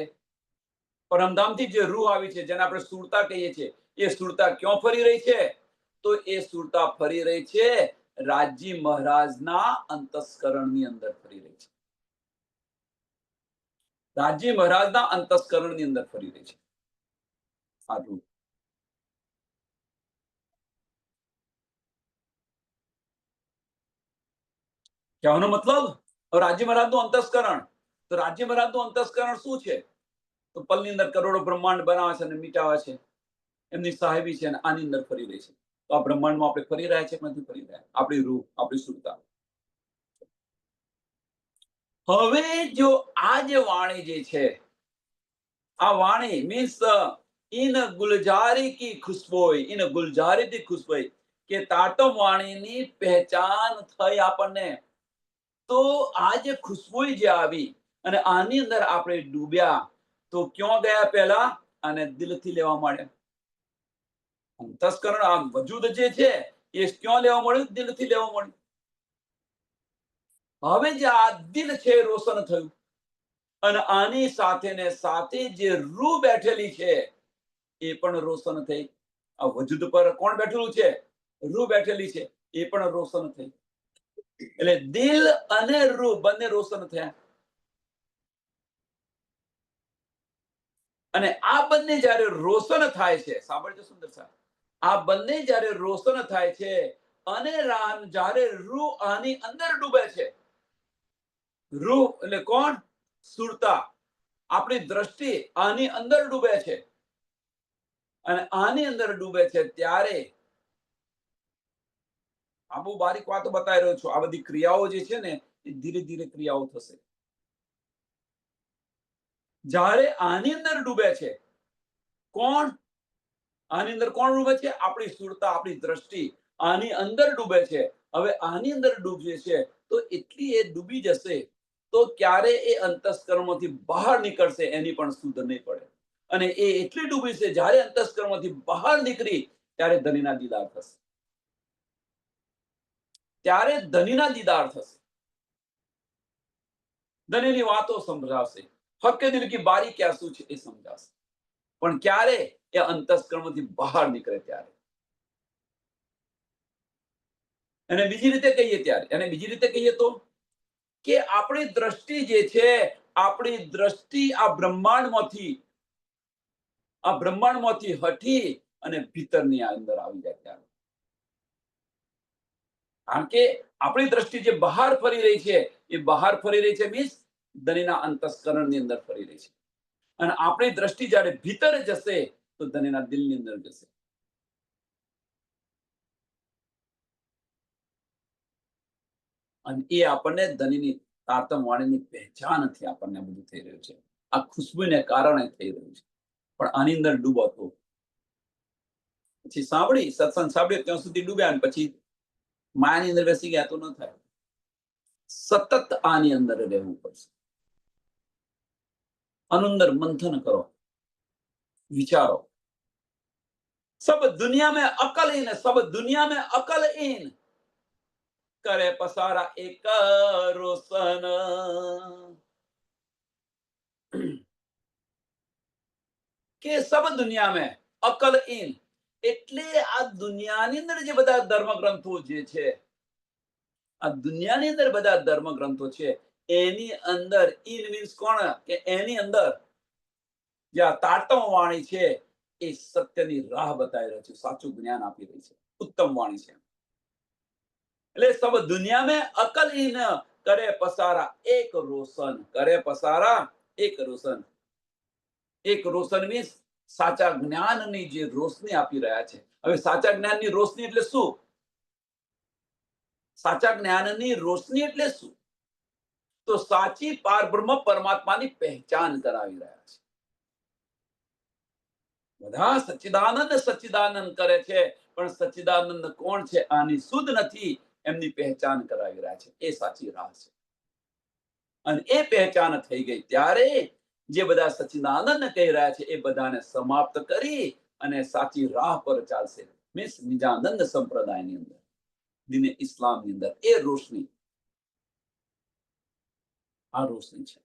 પરમધામથી જે રૂહ આવી છે, જેને આપણે સુરતા કહીએ છીએ, એ સુરતા ક્યાં ફરી રહી છે? તો એ સુરતા ફરી રહી છે રાજી મહારાજના અંતસ્કરણની અંદર ફરી રહી છે. રાજી મહારાજના અંતસ્કરણની અંદર ફરી રહી છે આ રૂહ. કહેવાનો મતલબ, રાજી મહારાજનું અંતસ્કરણ, તો રાજી મહારાજનું અંતસ્કરણ શું છે? તો પલની અંદર કરોડો બ્રહ્માંડ બનાવે છે અને મિટાવે છે, એમની સાહેબી છે અને આની અંદર ફરી રહી છે. તો આ બ્રહ્માંડમાં આપણે ફરી રહ્યા છે કે નથી ફરી રહ્યા? આપણી રૂહ, આપણી સુરતા. હવે જો આ જે વાણી જે છે, આ વાણી મીન્સ ઇન ગુલજારી કી ખુશ્બોઈ, ઇન ગુલજારી કી ખુશ્બોઈ, કે તાટમ વાણીની પહેચાન થઈ આપણને. તો આ જે ખુશ્બોઈ જે આવી અને આની અંદર આપણે ડૂબ્યા, તો ક્યાં ગયા? પહેલા અને દિલથી લેવા માંડ્યા. અંતસ્કરણ, આ વજૂદ જે છે એ ક્યાં લેવા મળ્યું? દિલથી લેવા મળ્યું. હવે જે આ દિલ છે રોશન થયું અને આની સાથે ને સાથે જે રૂહ બેઠેલી છે એ પણ રોશન થઈ. આ વજૂદ પર કોણ બેઠેલું છે? રૂહ બેઠેલી છે, એ પણ રોશન થઈ. એટલે દિલ અને રૂહ બંને રોશન થયા. અને આ બંને જ્યારે રોશન થાય છે, સાંભળજો સુંદર સાહેબ, આ બંને જ્યારે રોશન થાય છે અને જ્યારે રૂહ આની અંદર ડૂબે છે, રૂહ એટલે કોણ? સુરતા. આપણી દ્રષ્ટિ આની અંદર ડૂબે છે અને આની અંદર ડૂબે છે ત્યારે આ બહુ બારીક વાતો બતાવી રહ્યો છું. આ બધી ક્રિયાઓ જે છે ને એ ધીરે ધીરે ક્રિયાઓ થશે. જ્યારે આની અંદર ડૂબે છે, કોણ? આની અંદર કોણ ડૂબે છે? આપણી સુરતા, આપણી દ્રષ્ટિ આની અંદર ડૂબે છે. હવે આની અંદર ડૂબે છે તો એટલી એ ડૂબી જશે તો ક્યારે એ અંતસ્કરણમાંથી બહાર નીકળશે એની પણ સુધ નહીં પડે. અને એ એટલી ડૂબી છે, જ્યારે અંતસ્કરણમાંથી બહાર નીકળી ત્યારે ધનીના દીદાર થશે, ત્યારે ધનીના દીદાર થશે, ધનીની વાતો સમજાશે, હકે દિલ કી બારી ક્યાં શું છે એ સમજાશે. પણ ક્યારે? એ અંતસ્કરણમાંથી બહાર નીકળે ત્યારે. અને બીજી રીતે કહીએ ત્યારે, અને બીજી રીતે કહીએ તો કે આપણી દ્રષ્ટિ જે છે, આપણી દ્રષ્ટિ આ બ્રહ્માંડમાંથી હટી અને ભીતરની અંદર આવી જાય ત્યારે. કારણ કે આપણી દ્રષ્ટિ જે બહાર ફરી રહી છે, એ બહાર ફરી રહી છે મીન્સ ધનીના અંતસ્કરણની અંદર ફરી રહી છે. અને આપણી દ્રષ્ટિ જ્યારે ભીતર જશે તો ધનીના દિલની અંદર જશે. અને એ આપણને ધનીની તારતમ વાણીની પહેચાનથી આપણને બધું થઈ રહ્યું છે. આ ખુશ્બુને કારણે થઈ રહ્યું છે. પણ આની અંદર ડૂબો તો પછી સત્સંગ સાંભળ્યો ત્યાં સુધી ડૂબ્યા અને પછી માયાની અંદર બેસી ગયા તો ન થાય. સતત આની અંદર રહેવું પડશે. આનું અંદર મંથન કરો, વિચારો. सब दुनिया में अकल इन है, सब दुनिया में अकल इन करे पसारा एक रोशन. કે સબ દુનિયા में અકલ ઈન એટલે આ દુનિયાની અંદર જે બધા ધર્મગ્રંથો જે છે, આ દુનિયાની અંદર બધા ધર્મગ્રંથો છે, એની અંદર ઈન મીન્સ કોણ? કે એની અંદર જે આ તારતમ વાણી છે એ સત્યની રાહ બતાવી રહ્યો છે, સાચું જ્ઞાન આપી રહી છે, ઉત્તમ વાણી છે. એટલે સબ દુનિયા में અકલ ઈન કરે પસારા એક રોશન, કરે પસારા એક રોશન. એક રોશન મીન્સ સાચા જ્ઞાનની જે રોશની આપી રહ્યા છે. હવે સાચા જ્ઞાનની રોશની એટલે શું? સાચા જ્ઞાનની રોશની એટલે શું? તો સાચી પારબ્રહ્મ પરમાત્માની પહેચાન કરાવી રહ્યા છે. બધા સચ્ચિદાનંદ સચ્ચિદાનંદ કરે છે, પણ સચ્ચિદાનંદ કોણ છે આની સુધ નથી, એમની પહેચાન કરાવી રહ્યા છે. એ સાચી રાહ છે. અને એ પહેચાન થઈ ગઈ ત્યારે જે બધા સચ્ચિદાનંદ કહી રહ્યા છે એ બધાને સમાપ્ત કરી અને સાચી રાહ પર ચાલશે. મીન્સ નિજાનંદ સંપ્રદાયની અંદર, દીને ઇસ્લામની અંદર એ રોશની, આ રોશની છે.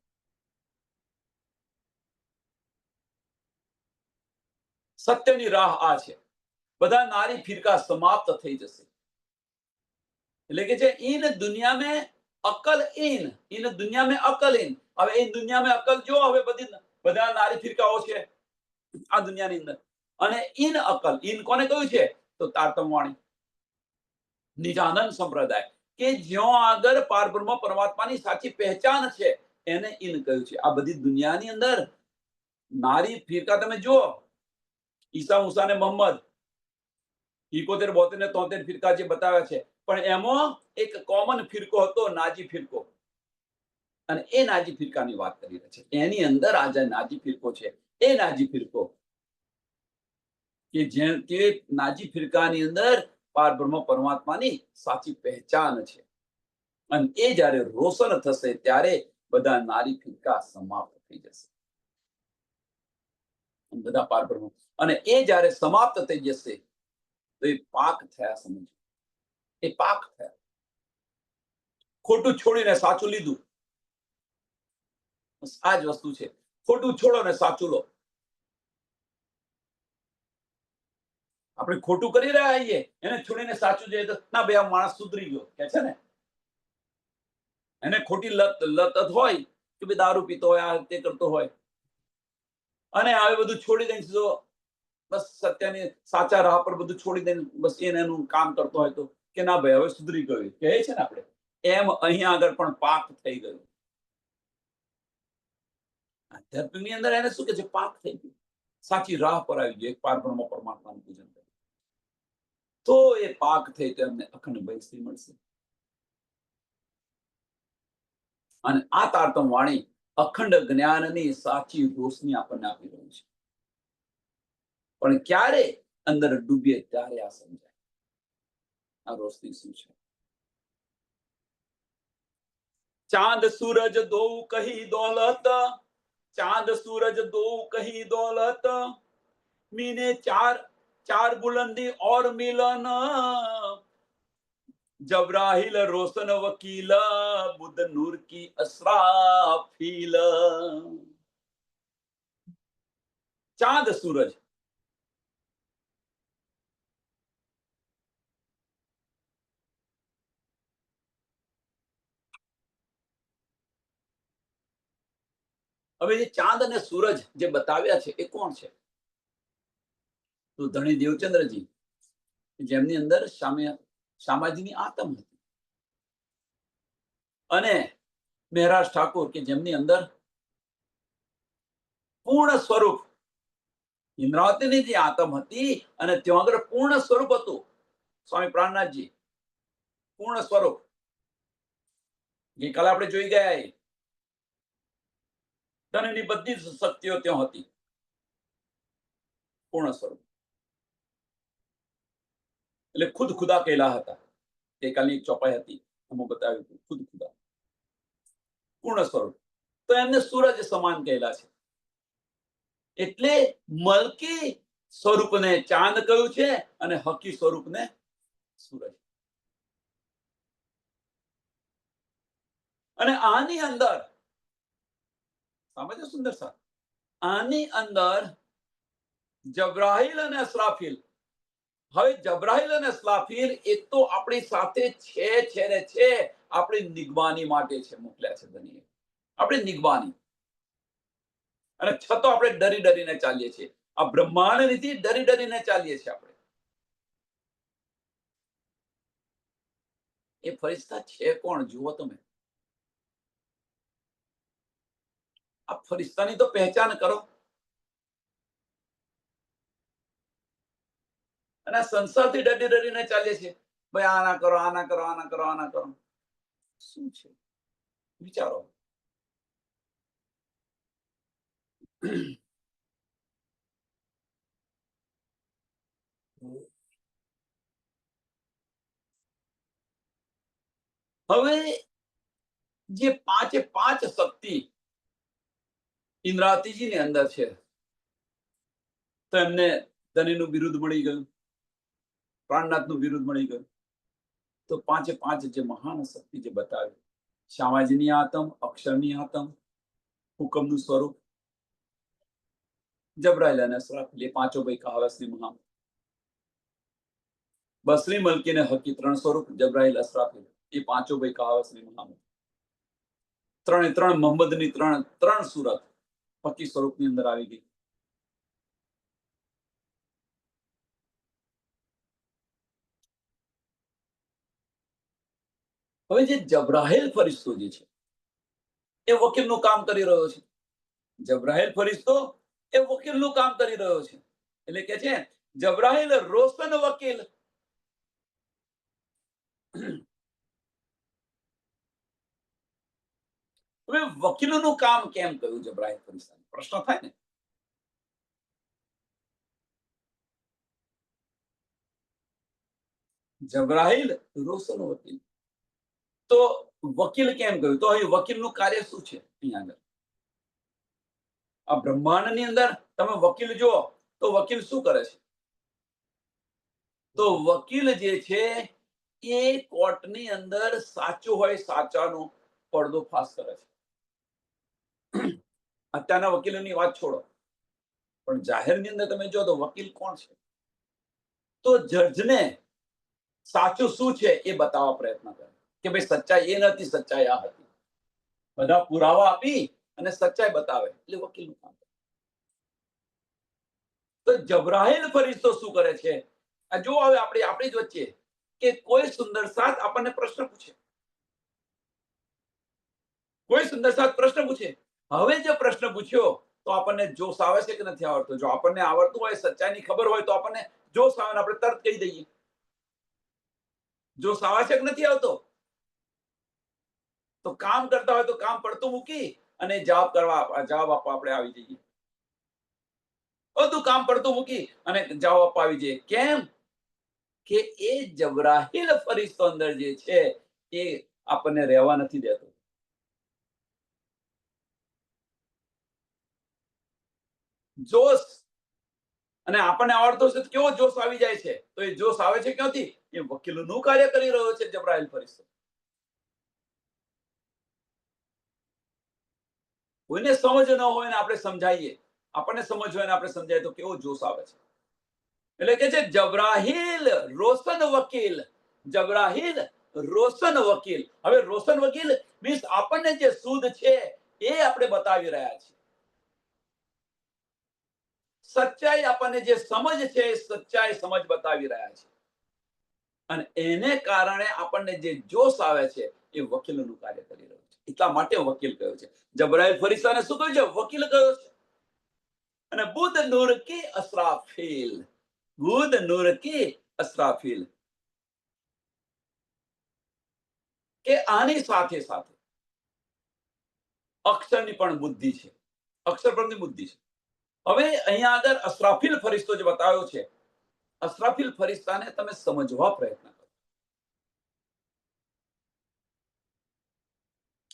સત્યની રાહ આ છે. બધા નારી ફિરકા સમાપ્ત થઈ જશે. એટલે કે છે ઈન દુનિયા में અકલ ઈન દુનિયા में અકલ ઈન. હવે એ દુનિયા में અકલ જો હવે બધા નારી ફિરકાઓ છે આ દુનિયાની અંદર. અને ઈન અકલ, ઈન કોને કહ્યું છે? તો તારતમ વાણી, નિજાનંદ સંપ્રદાય, કે જ્યાં આગળ પારબ્રહ્મ પરમાત્માની સાચી પહેચાન છે એને ઈન કહ્યું છે. આ બધી દુનિયાની અંદર નારી ફિરકા તમે જુઓ, ઈસા મુસા ને મોહમ્મદ 71 72 ને 73 ફિરકા જે બતાવ્યા છે, પણ એમાં એક કોમન ફિરકો હતો, નાજી ફિરકો. અને એ નાજી ફિરકાની વાત કરી રહ્યા છે. એની અંદર આ જે નાજી ફિરકો છે, એ નાજી ફિરકો કે જે કે નાજી ફિરકાની અંદર પારબ્રહ્મ પરમાત્માની સાચી પહેચાન છે. અને એ જ્યારે રોશન થશે ત્યારે બધા નારી ફિરકા સમાપ્ત થઈ જશે, બધા પારબ્રહ્મ. અને એ જ્યારે સમાપ્ત થઈ જશે તો એ પાક થયા સમજો. એ પાક થયા. ખોટું છોડીને સાચું લીધું. આ જ વસ્તુ છે. ખોટું છોડો ને સાચું લો. આપણે ખોટું કરી રહ્યા છીએ, એને છોડીને સાચું જોઈએ તો ના ભાઈ આ માણસ સુધરી ગયો કે છે ને. એને ખોટી લત હોય કે ભાઈ દારૂ પીતો હોય, આ તે કરતો હોય, અને હવે બધું છોડી દઈને જો બસ સત્યની સાચા રાહ પર બધું છોડી દઈને બસ એનું કામ કરતો હોય તો કે ના ભાઈ હવે સુધરી ગયું કહે છે ને આપણે, એમ અહીંયા આગળ પણ પાક થઈ ગયું. આધ્યાત્મની અંદર એને શું કે છે? પાક થઈ ગયું. સાચી રાહ પર આવી ગયો. એક પારબ્રહ્મ પરમાત્માનું પૂજન કરે તો એ પાક થઈ તો એમને અખંડ બૈસી મળશે. અને આ તારતમ વાણી અખંડ જ્ઞાનની સાચી રોશની આપણને આપી રહ્યું છે. પણ ક્યારે અંદર ડૂબીએ ત્યારે આ સમજાય આ રોશની શું છે. ચાંદ સૂરજ દો કહી દौलत, ચાંદ સૂરજ દો કહી દौलत, मीने चार चार बुलंदी और मिलन, जबराहिल रोशन वकील, बुद्ध नूर की असराफील। चांद सूरज, હવે જે ચાંદ અને સૂરજ જે બતાવ્યા છે એ કોણ છે? તો ધણી દેવચંદ્રજી, જેમની અંદર શામાજીની આત્મ હતી, અને મહેરાજ ઠાકોર કે જેમની અંદર પૂર્ણ સ્વરૂપ ઇન્દ્રાવતીની જે આત્મ હતી અને ત્યાં આગળ પૂર્ણ સ્વરૂપ હતું સ્વામી પ્રાણનાથજી, પૂર્ણ સ્વરૂપ. ગઈકાલે આપણે જોઈ ગયા એ ધણીની બધી જ શક્તિઓ ત્યાં હતી, પૂર્ણ સ્વરૂપ. એટલે ખુદ ખુદા કહેલા હતા. ગઈકાલની એક ચોપાઈ હતી, એમાં બતાવ્યું હતું ખુદ ખુદા, પૂર્ણ સ્વરૂપ. તો એમને સૂરજ સમાન કહેલા છે. એટલે મલકી સ્વરૂપને ચાંદ કહ્યું છે અને હકી સ્વરૂપને સૂરજ. અને આની અંદર સમજો સુંદર સર, આની અંદર જબ્રાહીલ અને અસરાફીલ. હવે જબ્રાહીલ અને અસરાફીલ એક તો આપણી સાથે છે ને છે, આપણી નિગવાની માટે છે, મોકલ્યા છે ધણીએ, આપણી નિગવાની. અને છતાં આપણે ડરી ડરીને ચાલીએ છીએ. આ બ્રહ્માંડથી ડરી ડરીને ચાલીએ છીએ આપણે. એ ફરિશ્તા છે કોણ જુઓ તમે. આ ફરિશ્તાની તો પહેચાન કરો. અને સંસારથી ડરી ડરીને ચાલીએ છીએ, ભાઈ આના કરો, આના કરો, આના કરો, આના કરો. શું છે વિચારો. હવે જે પાંચે પાંચ શક્તિ ઇન્દ્રાવતીજીની અંદર છે, તો એમને ધણીનું બિરુદ મળી ગયું, પ્રાણનાથનું બિરુદ મળી ગયું. તો પાંચે પાંચ જે મહાન શક્તિ જે બતાવી, શામાજીની આતમ, અક્ષરની આતમ, હુકમનું સ્વરૂપ, જબરાઈલ અને અસરાફીલ, એ પાંચો ભાઈ કહાવસની મહાન. બસરી મલકીને હકી ત્રણ સ્વરૂપ, જબરાઈલ, અસરાફીલ, એ પાંચો ભાઈ કહાવસની મહાન. ત્રણે ત્રણ મોહમ્મદની ત્રણ સુરત હકી સ્વરૂપની અંદર આવી ગઈ. હવે જે જબ્રાહીલ ફરિશ્તો જે છે એ વકીલનું કામ કરી રહ્યો છે. જબ્રાહીલ ફરિશ્તો એ વકીલનું કામ કરી રહ્યો છે. એટલે કે છે જબ્રાહીલ રોશન વકીલ. હવે વકીલોનું કામ કેમ કર્યું જબ્રાહીલ ફરિશ્તાને? પ્રશ્ન થાય ને. જબ્રાહીલ રોશન વકીલ, તો વકીલ કેમ કહ્યું? તો અહીં વકીલનું કાર્ય શું છે? અહીંયા આગળ આ બ્રહ્માંડની અંદર તમે વકીલ જુઓ તો વકીલ શું કરે છે? તો વકીલ જે છે એ કોર્ટની અંદર સાચું હોય સાચાનો પડદો ફાસ કરે છે. અત્યારના વકીલોની વાત છોડો, પણ જાહેરની અંદર તમે જો તો વકીલ કોણ છે? તો જજને સાચું શું છે એ બતાવવા પ્રયત્ન કરે કે ભાઈ સચ્ચાઈ એ નથી, સચ્ચાઈ આ હતી. બધા પુરાવા આપી અને સચ્ચાઈ બતાવે, એટલે વકીલનું કામ. તો જબ્રાહીલ ફરિશ્તો શું કરે છે? જો હવે આપણી જ વચ્ચે કે કોઈ સુંદર સાથ આપણને પ્રશ્ન પૂછે, કોઈ સુંદર સાથ પ્રશ્ન પૂછે. હવે જે પ્રશ્ન પૂછ્યો તો આપણને જોશ આવે છે કે નથી આવડતો? જો આપણને આવડતું હોય, સચ્ચાઈની ખબર હોય, તો આપણને જોશ આવે, આપણે તરત કહી દઈએ. જોશ આવે છે કે નથી આવતો? તો કામ કરતા હોય તો કામ પડતું મૂકી અને જવાબ આપવા આપણે આવી જઈએ. બધું કામ પડતું મૂકી અને જવાબ આપવા આવી જઈએ. કેમ કે એ જબ્રાહીલ ફરિશ્તો અંદર જે છે એ આપણને રહેવા નથી દેતો. જોશ અને આપણને આવડતો છે તો કેવો જોશ આવી જાય છે. તો એ જોશ આવે છે ક્યાંથી? એ વકીલનું કાર્ય કરી રહ્યો છે જબ્રાઈલ ફરિશ્તો. કોઈને સમજ ન હોય ને આપણે સમજાઈએ, આપણને સમજ હોય ને આપણે સમજાય તો કેવો જોશ આવે છે. એટલે કે છે જબ્રાહીલ રોશન વકીલ, જબ્રાહીલ રોશન વકીલ. હવે રોશન વકીલ મીન્સ આપણને જે શુદ્ધ છે એ આપણે બતાવી રહ્યા છીએ. સચ્ચાઈ આપણને જે સમજ છે એ સચ્ચાઈ સમજ બતાવી રહ્યા છે. અને એને કારણે આપણને જે જોશ આવે છે એ વકીલનું કાર્ય કરી રહ્યું છે. એટલા માટે વકીલ કહ્યો છે. જબ્રાઈલ ફરિશ્તાને શું કહ્યું છે? વકીલ કહ્યો છે. અને બુધ નૂર કી અસરાફીલ, બુધ નૂર કી અસરાફીલ, કે આની સાથે સાથે અક્ષરની પણ બુદ્ધિ છે. અક્ષર પરની બુદ્ધિ છે. હવે અહીંયા આગળ અસરાફીલ ફરિશ્તો જે બતાવ્યો છે, અસરાફીલ ફરિશ્તાને તમે સમજવા પ્રયત્ન કરો.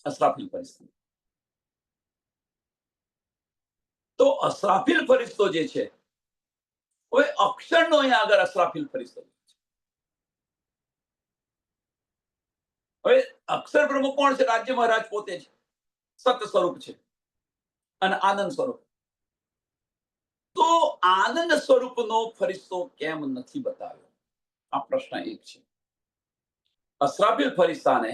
અસરાફીલ ફરિશ્તા તો અસરાફીલ ફરિશ્તો જે છે, હવે અક્ષરનો અહીંયા આગળ અસરાફીલ ફરિશ્તો. હવે અક્ષર બ્રહ્મ કોણ છે? રાજ્ય મહારાજ પોતે છે, સત સ્વરૂપ છે અને આનંદ સ્વરૂપ. તો આનંદ સ્વરૂપનો ફરિશ્તો કેમ નથી બતાવ્યો? આ પ્રશ્ન એક છે. અસરાફીલ ફરિશ્તાને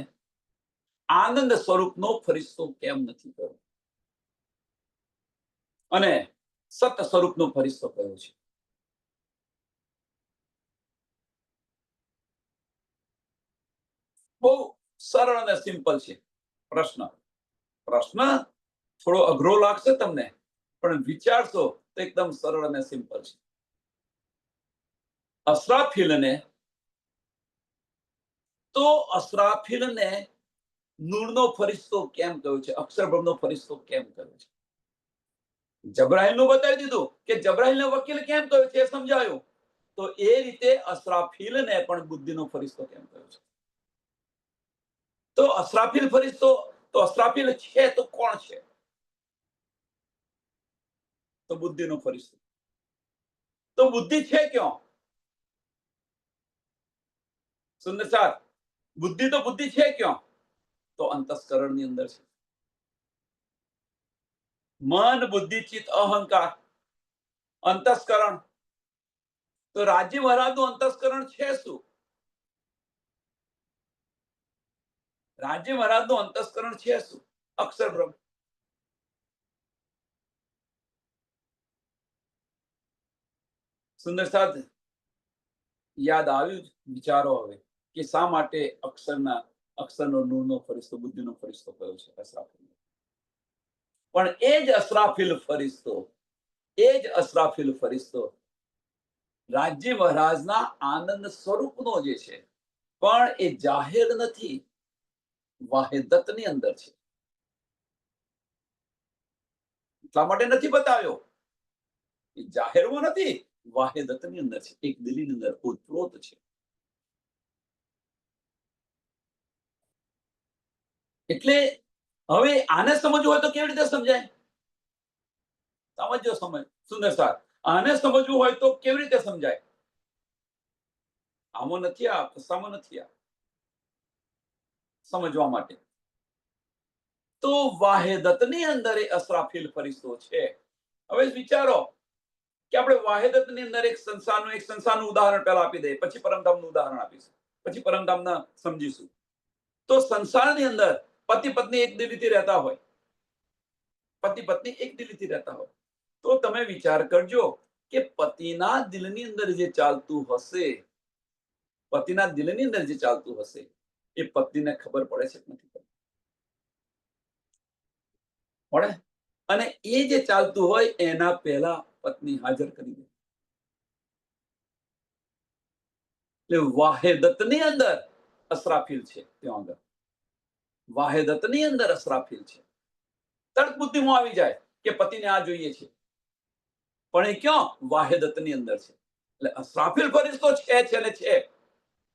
આનંદ સ્વરૂપનો ફરિશ્તો કેમ નથી કર્યો અને સત સ્વરૂપનો ફરિશ્તો કયો છે? બહુ સરળ અને સિમ્પલ છે પ્રશ્ન. પ્રશ્ન થોડો અઘરો લાગશે તમને, પણ વિચારશો તો એકદમ સરળ અને સિમ્પલ છે. અસરાફીલને તો અસરાફીલને નૂરનો ફરિશ્તો કેમ કહ્યો છે? અક્ષરબ્રહ્મનો ફરિશ્તો કેમ કહ્યો છે? જબ્રાઈલનું બતાવી દીધું કે જબ્રાઈલને વકીલ કેમ કહ્યો છે, સમજાયું. તો એ રીતે અસરાફીલને પણ બુદ્ધિનો ફરિશ્તો કેમ કહ્યો છે? તો અસરાફીલ ફરિશ્તો, તો અસરાફીલ છે તો કોણ છે? તો બુદ્ધિનો ફરિશ્તો. તો બુદ્ધિ છે ક્યાં? સુંદર સાહેબ, બુદ્ધિ તો બુદ્ધિ છે ક્યાં? તો અંતસ્કરણની અંદર છે. મન, બુદ્ધિ, ચિત્ત, અહંકાર, અંતસ્કરણ. તો રાજ્ય મહારાજનું અંતસ્કરણ છે શું? રાજ્ય મહારાજનું અંતસ્કરણ છે શું? અક્ષર બ્રહ્મ. સુંદર સાહેબ, યાદ આવ્યું? વિચારો હવે કે શા માટે અક્ષરનો નૂરનો ફરિશ્તો, બુદ્ધિનો ફરિશ્તો કયો છે અસરાફીલ. પણ એ જ અસરાફીલ ફરિશ્તો, એ જ અસરાફીલ ફરિશ્તો રાજ્ય મહારાજના આનંદ સ્વરૂપનો જે છે, પણ એ જાહેર નથી, વાહેદતની અંદર છે. એટલા માટે નથી બતાવ્યો. એ જાહેરમાં નથી, વાહેદતની અંદર છે, એક દિલની અંદર ઓતપ્રોત છે. એટલે હવે આને સમજવું હોય તો કેવી રીતે સમજાય? સમજો સમજ સુંદર સાહેબ, આને સમજવું હોય તો કેવી રીતે સમજાય? આમાં નથી, આ કિસ્સામાં નથી, આ સમજવા માટે. તો વાહેદતની અંદર એ અસરાફીલ ફરિશ્તો છે. હવે વિચારો કે આપણે વાહેદતની અંદર એક સંસારનું ઉદાહરણ પહેલા આપી દઈએ, પછી પરમધામનું ઉદાહરણ આપીશું, પછી પરમધામના સમજીશું. તો સંસારની અંદર પતિ પત્ની એક દિલીથી રહેતા હોય, પતિ પત્ની એક દિલીથી રહેતા હોય, તો તમે વિચાર કરજો કે પતિના દિલની અંદર જે ચાલતું હશે, પતિના દિલની અંદર જે ચાલતું હશે, એ પત્નીને ખબર પડે છે કે નથી પડે? અને એ જે ચાલતું હોય એના પહેલા પત્ની હાજર કરી દે. એટલે વાહેદતની અંદર અસરાફીલ છે. ત્યાં આગળ વાહેદતની અંદર અસરાફીલ છે. તર્ક બુદ્ધિમાં આવી જાય કે પતિને આ જોઈએ છે, પણ એ ક્યાં? વાહેદતની અંદર છે. એટલે અસરાફીલ ફરિશ્તો છે ને છે,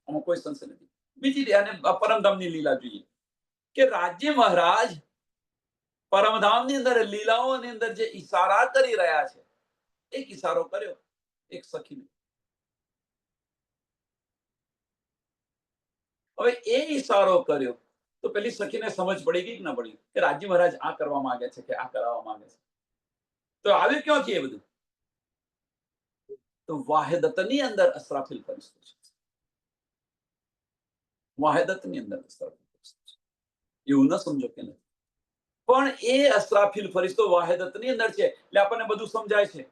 આમાં કોઈ સંશય નથી. બીજી અને પરમધામની લીલા જોઈએ કે રાજ્ય મહારાજ પરમધામની અંદર લીલાઓની અંદર જે ઈશારા કરી રહ્યા છે, એક ઈશારો કર્યો એક સખીને. હવે એ ઈશારો કર્યો તો પેલી સખીને સમજ પડી ગઈ કે ના પડી કે રાજી મહારાજ આ કરવા માંગે છે કે આ કરાવવા માંગે છે. તો આવ્યું ક્યાંથી એ બધું? તો વાહેદતની અંદર અસરાફીલ ફરિશ્તો છે. વાહેદતની અંદર અસરાફીલ ફરિશ્તો છે. એવું ન સમજો કે નથી. પણ એ અસરાફીલ ફરિશ્તો વાહેદતની અંદર છે એટલે આપણને બધું સમજાય છે.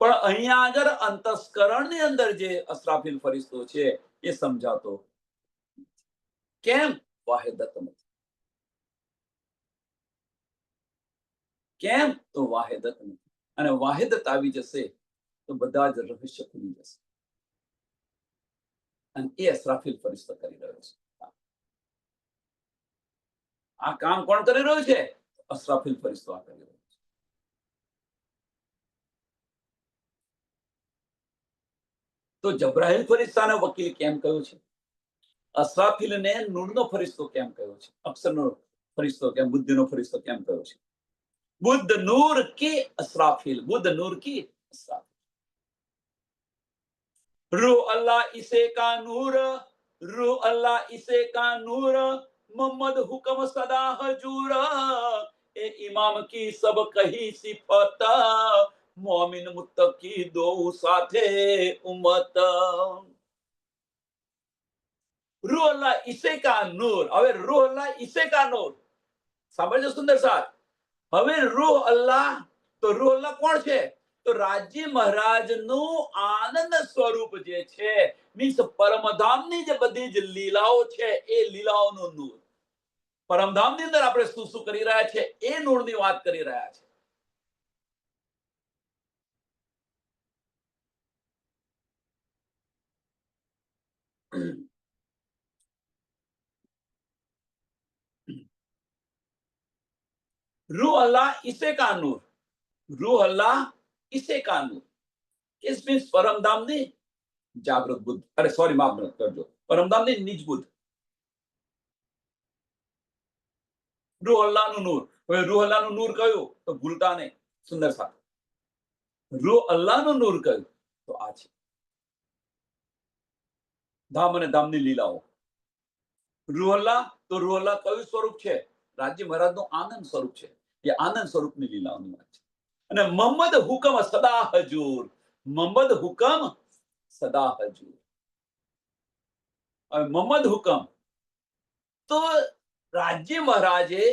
પણ અહીંયા આગળ અંતસ્કરણની અંદર જે અસરાફીલ ફરિશ્તો છે એ સમજાતો કેમ? વાહેદત નથી. કેમ? તો વાહેદત નથી. અને વાહેદત આવી જશે તો બધા જ રહસ્ય ખુલી જશે. અને એ અસરાફીલ ફરિશ્તો કરી રહ્યો છે. આ કામ કોણ કરી રહ્યું છે? અસરાફીલ ફરિશ્તો આ કરી રહ્યો છે. તો જબ્રાઈલ ફરિશ્તાને વકીલ કેમ કહ્યું છે? અસરાફીલને નૂરનો ફરિશ્તો કેમ કહ્યો છે? અક્ષરનો ફરિશ્તો કેમ, બુદ્ધિનો ફરિશ્તો કેમ કહ્યો છે? बुद्ध नूर की असराफिल, बुद्ध नूर की असराफिल. रूह अल्लाह इसे का नूर, रूह अल्लाह इसे का नूर, मोहम्मद हुक्म सदा हजूर. ए इमाम की सब कही सिफत, मोमिन मुत्तकी दो साथे उम्मत. रूह अल्लाह इसे का नूर. હવે રૂહ અલ્લાહ ઇસે કા નૂર સાંભળજો સુંદર સાથ. હવે રૂહ અલ્લાહ, તો રૂહ અલ્લાહ કોણ છે? તો રાજી મહારાજનું આનંદ સ્વરૂપ જે છે, મીન્સ પરમધામની જે બધી જ લીલાઓ છે એ લીલાઓનું નૂર. પરમધામની અંદર આપણે શું શું કરી રહ્યા છે એ નૂરની વાત કરી રહ્યા છે. रूह अल्लाह इसे का नूर, रूह अल्लाह इसे का नूर. इस मीन्स પરમધામની જાગૃત બુદ્ધ, અરે સોરી માફ કરજો, પરમધામની નિજ બુદ્ધ. રૂહ અલ્લાહનું નૂર. હવે રૂહ અલ્લાહનું નૂર કયું? તો ભૂલતા નહીં સુંદર સાથ. રૂહ અલ્લાહનું નૂર કયું? તો આ છે ધામ અને ધામની લીલાઓ. રૂહ અલ્લાહ, તો રૂહ અલ્લાહ કયું સ્વરૂપ છે? રાજ્ય મહારાજનું આનંદ સ્વરૂપ છે. એ આનંદ સ્વરૂપની લીલાઓની વાત છે. અને મોહમ્મદ હુકમ સદા હજૂર, મોહમ્મદ હુકમ સદા હજૂર. હવે મોહમ્મદ હુકમ, તો રાજ્ય મહારાજે,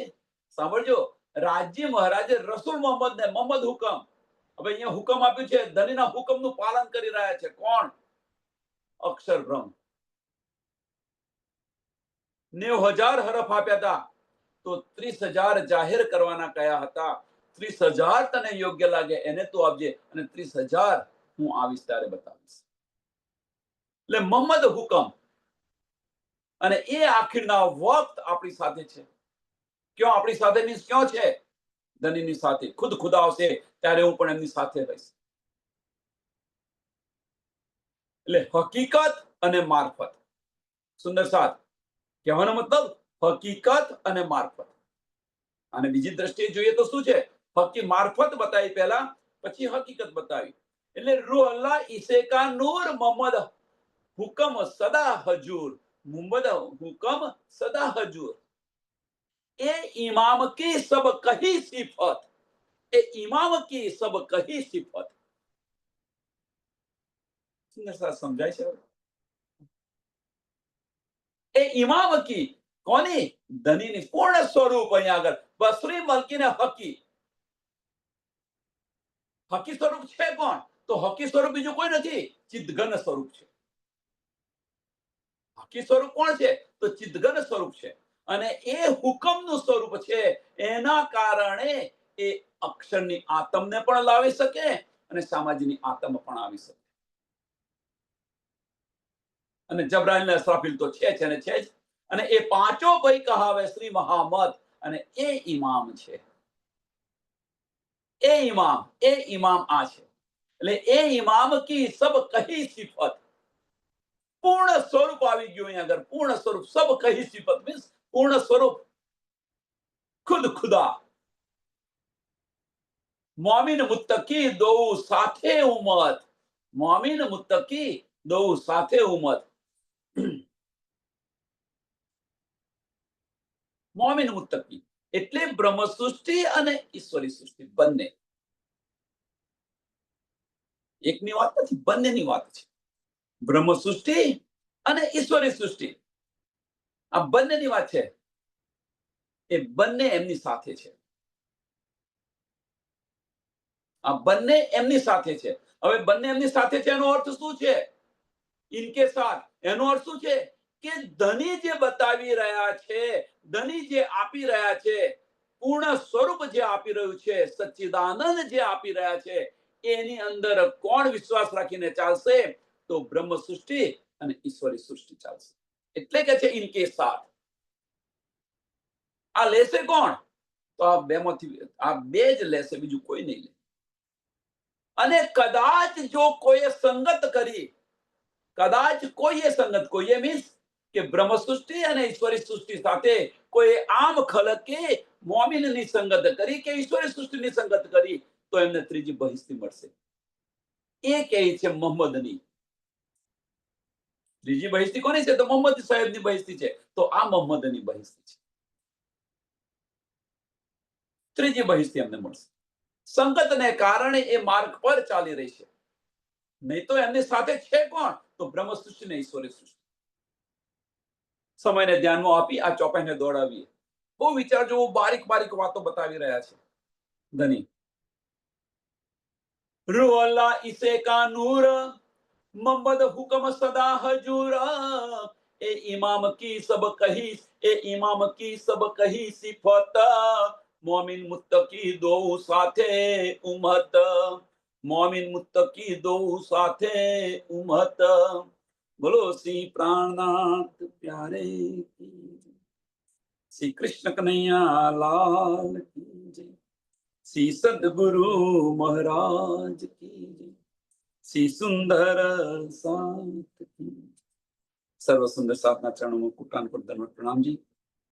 સાંભળજો, રાજ્ય મહારાજે રસૂલ મોહમ્મદને મોહમ્મદ હુકમ, હવે અહીંયા હુકમ આપ્યું છે, ધણીના હુકમનું પાલન કરી રહ્યા છે. કોણ? અક્ષર બ્રહ્મ. 90,000 હરફ આપ્યા હતા તો 30,000 જાહેર કરવાના કયા હતા? 30,000 તને યોગ્ય લાગે એને તું આપજે અને 30,000 હું આવીશ ત્યારે બતાવીશ. એટલે મોહમ્મદ હુકમ. અને એ આખીરના વખત આપણી સાથે છે. ક્યાં આપણી સાથે મીન્સ ક્યાં છે? ધનીની સાથે. ખુદ ખુદા આવશે ત્યારે હું પણ એમની સાથે રહીશ. એટલે હકીકત અને મારફત. સુંદર સાથ. કહેવાનો મતલબ હકીકત અને મારફત. અને બીજી દ્રષ્ટિએ જોઈએ તો શું છે? મારફત બતાવી પહેલા, પછી હકીકત બતાવી. એટલે રૂહ અલ્લાહ ઇસે કા નૂર, મોહમ્મદ હુકમ સદા હજૂર, મોહમ્મદ હુકમ સદા હજૂર. એ ઇમામ કી સબ કહી સિફત, એ ઇમામ કી સબ કહી સિફત. સમજાય છે? એ ઇમામ કી, કોની? ધનીની પૂર્ણ સ્વરૂપ. અહીંયા આગળ બસરી મલકીને હકી. હકી સ્વરૂપ છે કોણ? તો હકી સ્વરૂપ બીજું કોઈ નથી, ચિદઘન સ્વરૂપ છે. હકી સ્વરૂપ કોણ છે? તો ચિદઘન સ્વરૂપ છે. અને એ હુકમનું સ્વરૂપ છે. એના કારણે એ અક્ષરની આતમને પણ લાવી શકે અને સામાજિકની આતમ પણ આવી શકે. અને જબ્રાઈલ ને અસરાફીલ તો છે જ અને છે જ. અને એ પાંચો ભાઈ કહાવે શ્રી મહામત. અને એ ઇમામ છે. એ ઇમામ આ છે. એટલે એ ઇમામ કી સબ કહી સિફત. પૂર્ણ સ્વરૂપ આવી ગયું અહીંયા આગળ. પૂર્ણ સ્વરૂપ, સબ કહી સિફત મીન્સ પૂર્ણ સ્વરૂપ. ખુદ ખુદા. મોમિન મુત્તકી દો સાથે ઉમ્મત. મોમીન મુત્તકી દો સાથે ઉમત. મોમીન મુત્તકી એટલે બ્રહ્મ સૃષ્ટિ અને ઈશ્વરી સૃષ્ટિ બંને. એકની વાત નથી, બંનેની વાત છે. બ્રહ્મ સૃષ્ટિ અને ઈશ્વરી સૃષ્ટિ આ બંનેની વાત છે. એ બંને એમની સાથે છે. આ બંને એમની સાથે છે. હવે બંને એમની સાથે છે એનો અર્થ શું છે? ઇનકે સાથ એનો અર્થ શું છે? કે ધની જે બતાવી રહ્યા છે, ધની જે આપી રહ્યા છે, પૂર્ણ સ્વરૂપ જે આપી રહ્યું છે, સચ્ચિદાનંદ જે આપી રહ્યા છે, એની અંદર કોણ વિશ્વાસ રાખીને ચાલશે? તો બ્રહ્મ સૃષ્ટિ અને ઈશ્વરી સૃષ્ટિ ચાલશે. એટલે કે છે ઇનકે સાથ. આ લેશે કોણ? તો આ બેમાંથી આ બે જ લેશે, બીજું કોઈ નહીં લે. અને કદાચ જો કોઈએ સંગત કરી, કદાચ કોઈએ સંગત, કોઈએ મીન્સ કે બ્રહ્મ સૃષ્ટિ અને ઈશ્વરી સૃષ્ટિ સાથે કોઈ આમ ખલકે મોમીનની સંગત કરી કે ઈશ્વરી સૃષ્ટિની સંગત કરી, તો એમને ત્રીજી બહિસ્તી મળશે. એ કહે છે મોહમ્મદની. ત્રીજી બહિસ્તી કોની છે? તો મોહમ્મદ સાહેબની બહિસ્તી છે. તો આ મોહમ્મદની બહિસ્તી છે. ત્રીજી બહિસ્તી એમને મળશે. સંગતને કારણે એ માર્ગ પર ચાલી રહી છે. નહીં તો એમની સાથે છે કોણ? તો બ્રહ્મ સૃષ્ટિ ને ઈશ્વરી સૃષ્ટિ. સમયને ધ્યાનમાં આપી આ ચોપાઈને દોડાવીએ. બહુ વિચારજો, બારીક બારીક વાતો બતાવી રહ્યા છે ધની. रूह अल्लाह इसे का नूर, मोहम्मद हुक्म सदा हजूर, ए इमाम की सब कही, ए इमाम की सब कही सिफत, मोमिन मुत्तकी दो साथे उम्मत, मोमिन मुत्तकी दो साथे उम्मत. बोलो श्री प्राणनाथ प्यारे की, श्री कृष्ण कन्हैया लाल की जय, श्री सदगुरु महाराज की जय, श्री सुंदर साथ की. सर्व सुंदर साधना चरणों में कुटान पर धन्यवाद प्रणाम जी.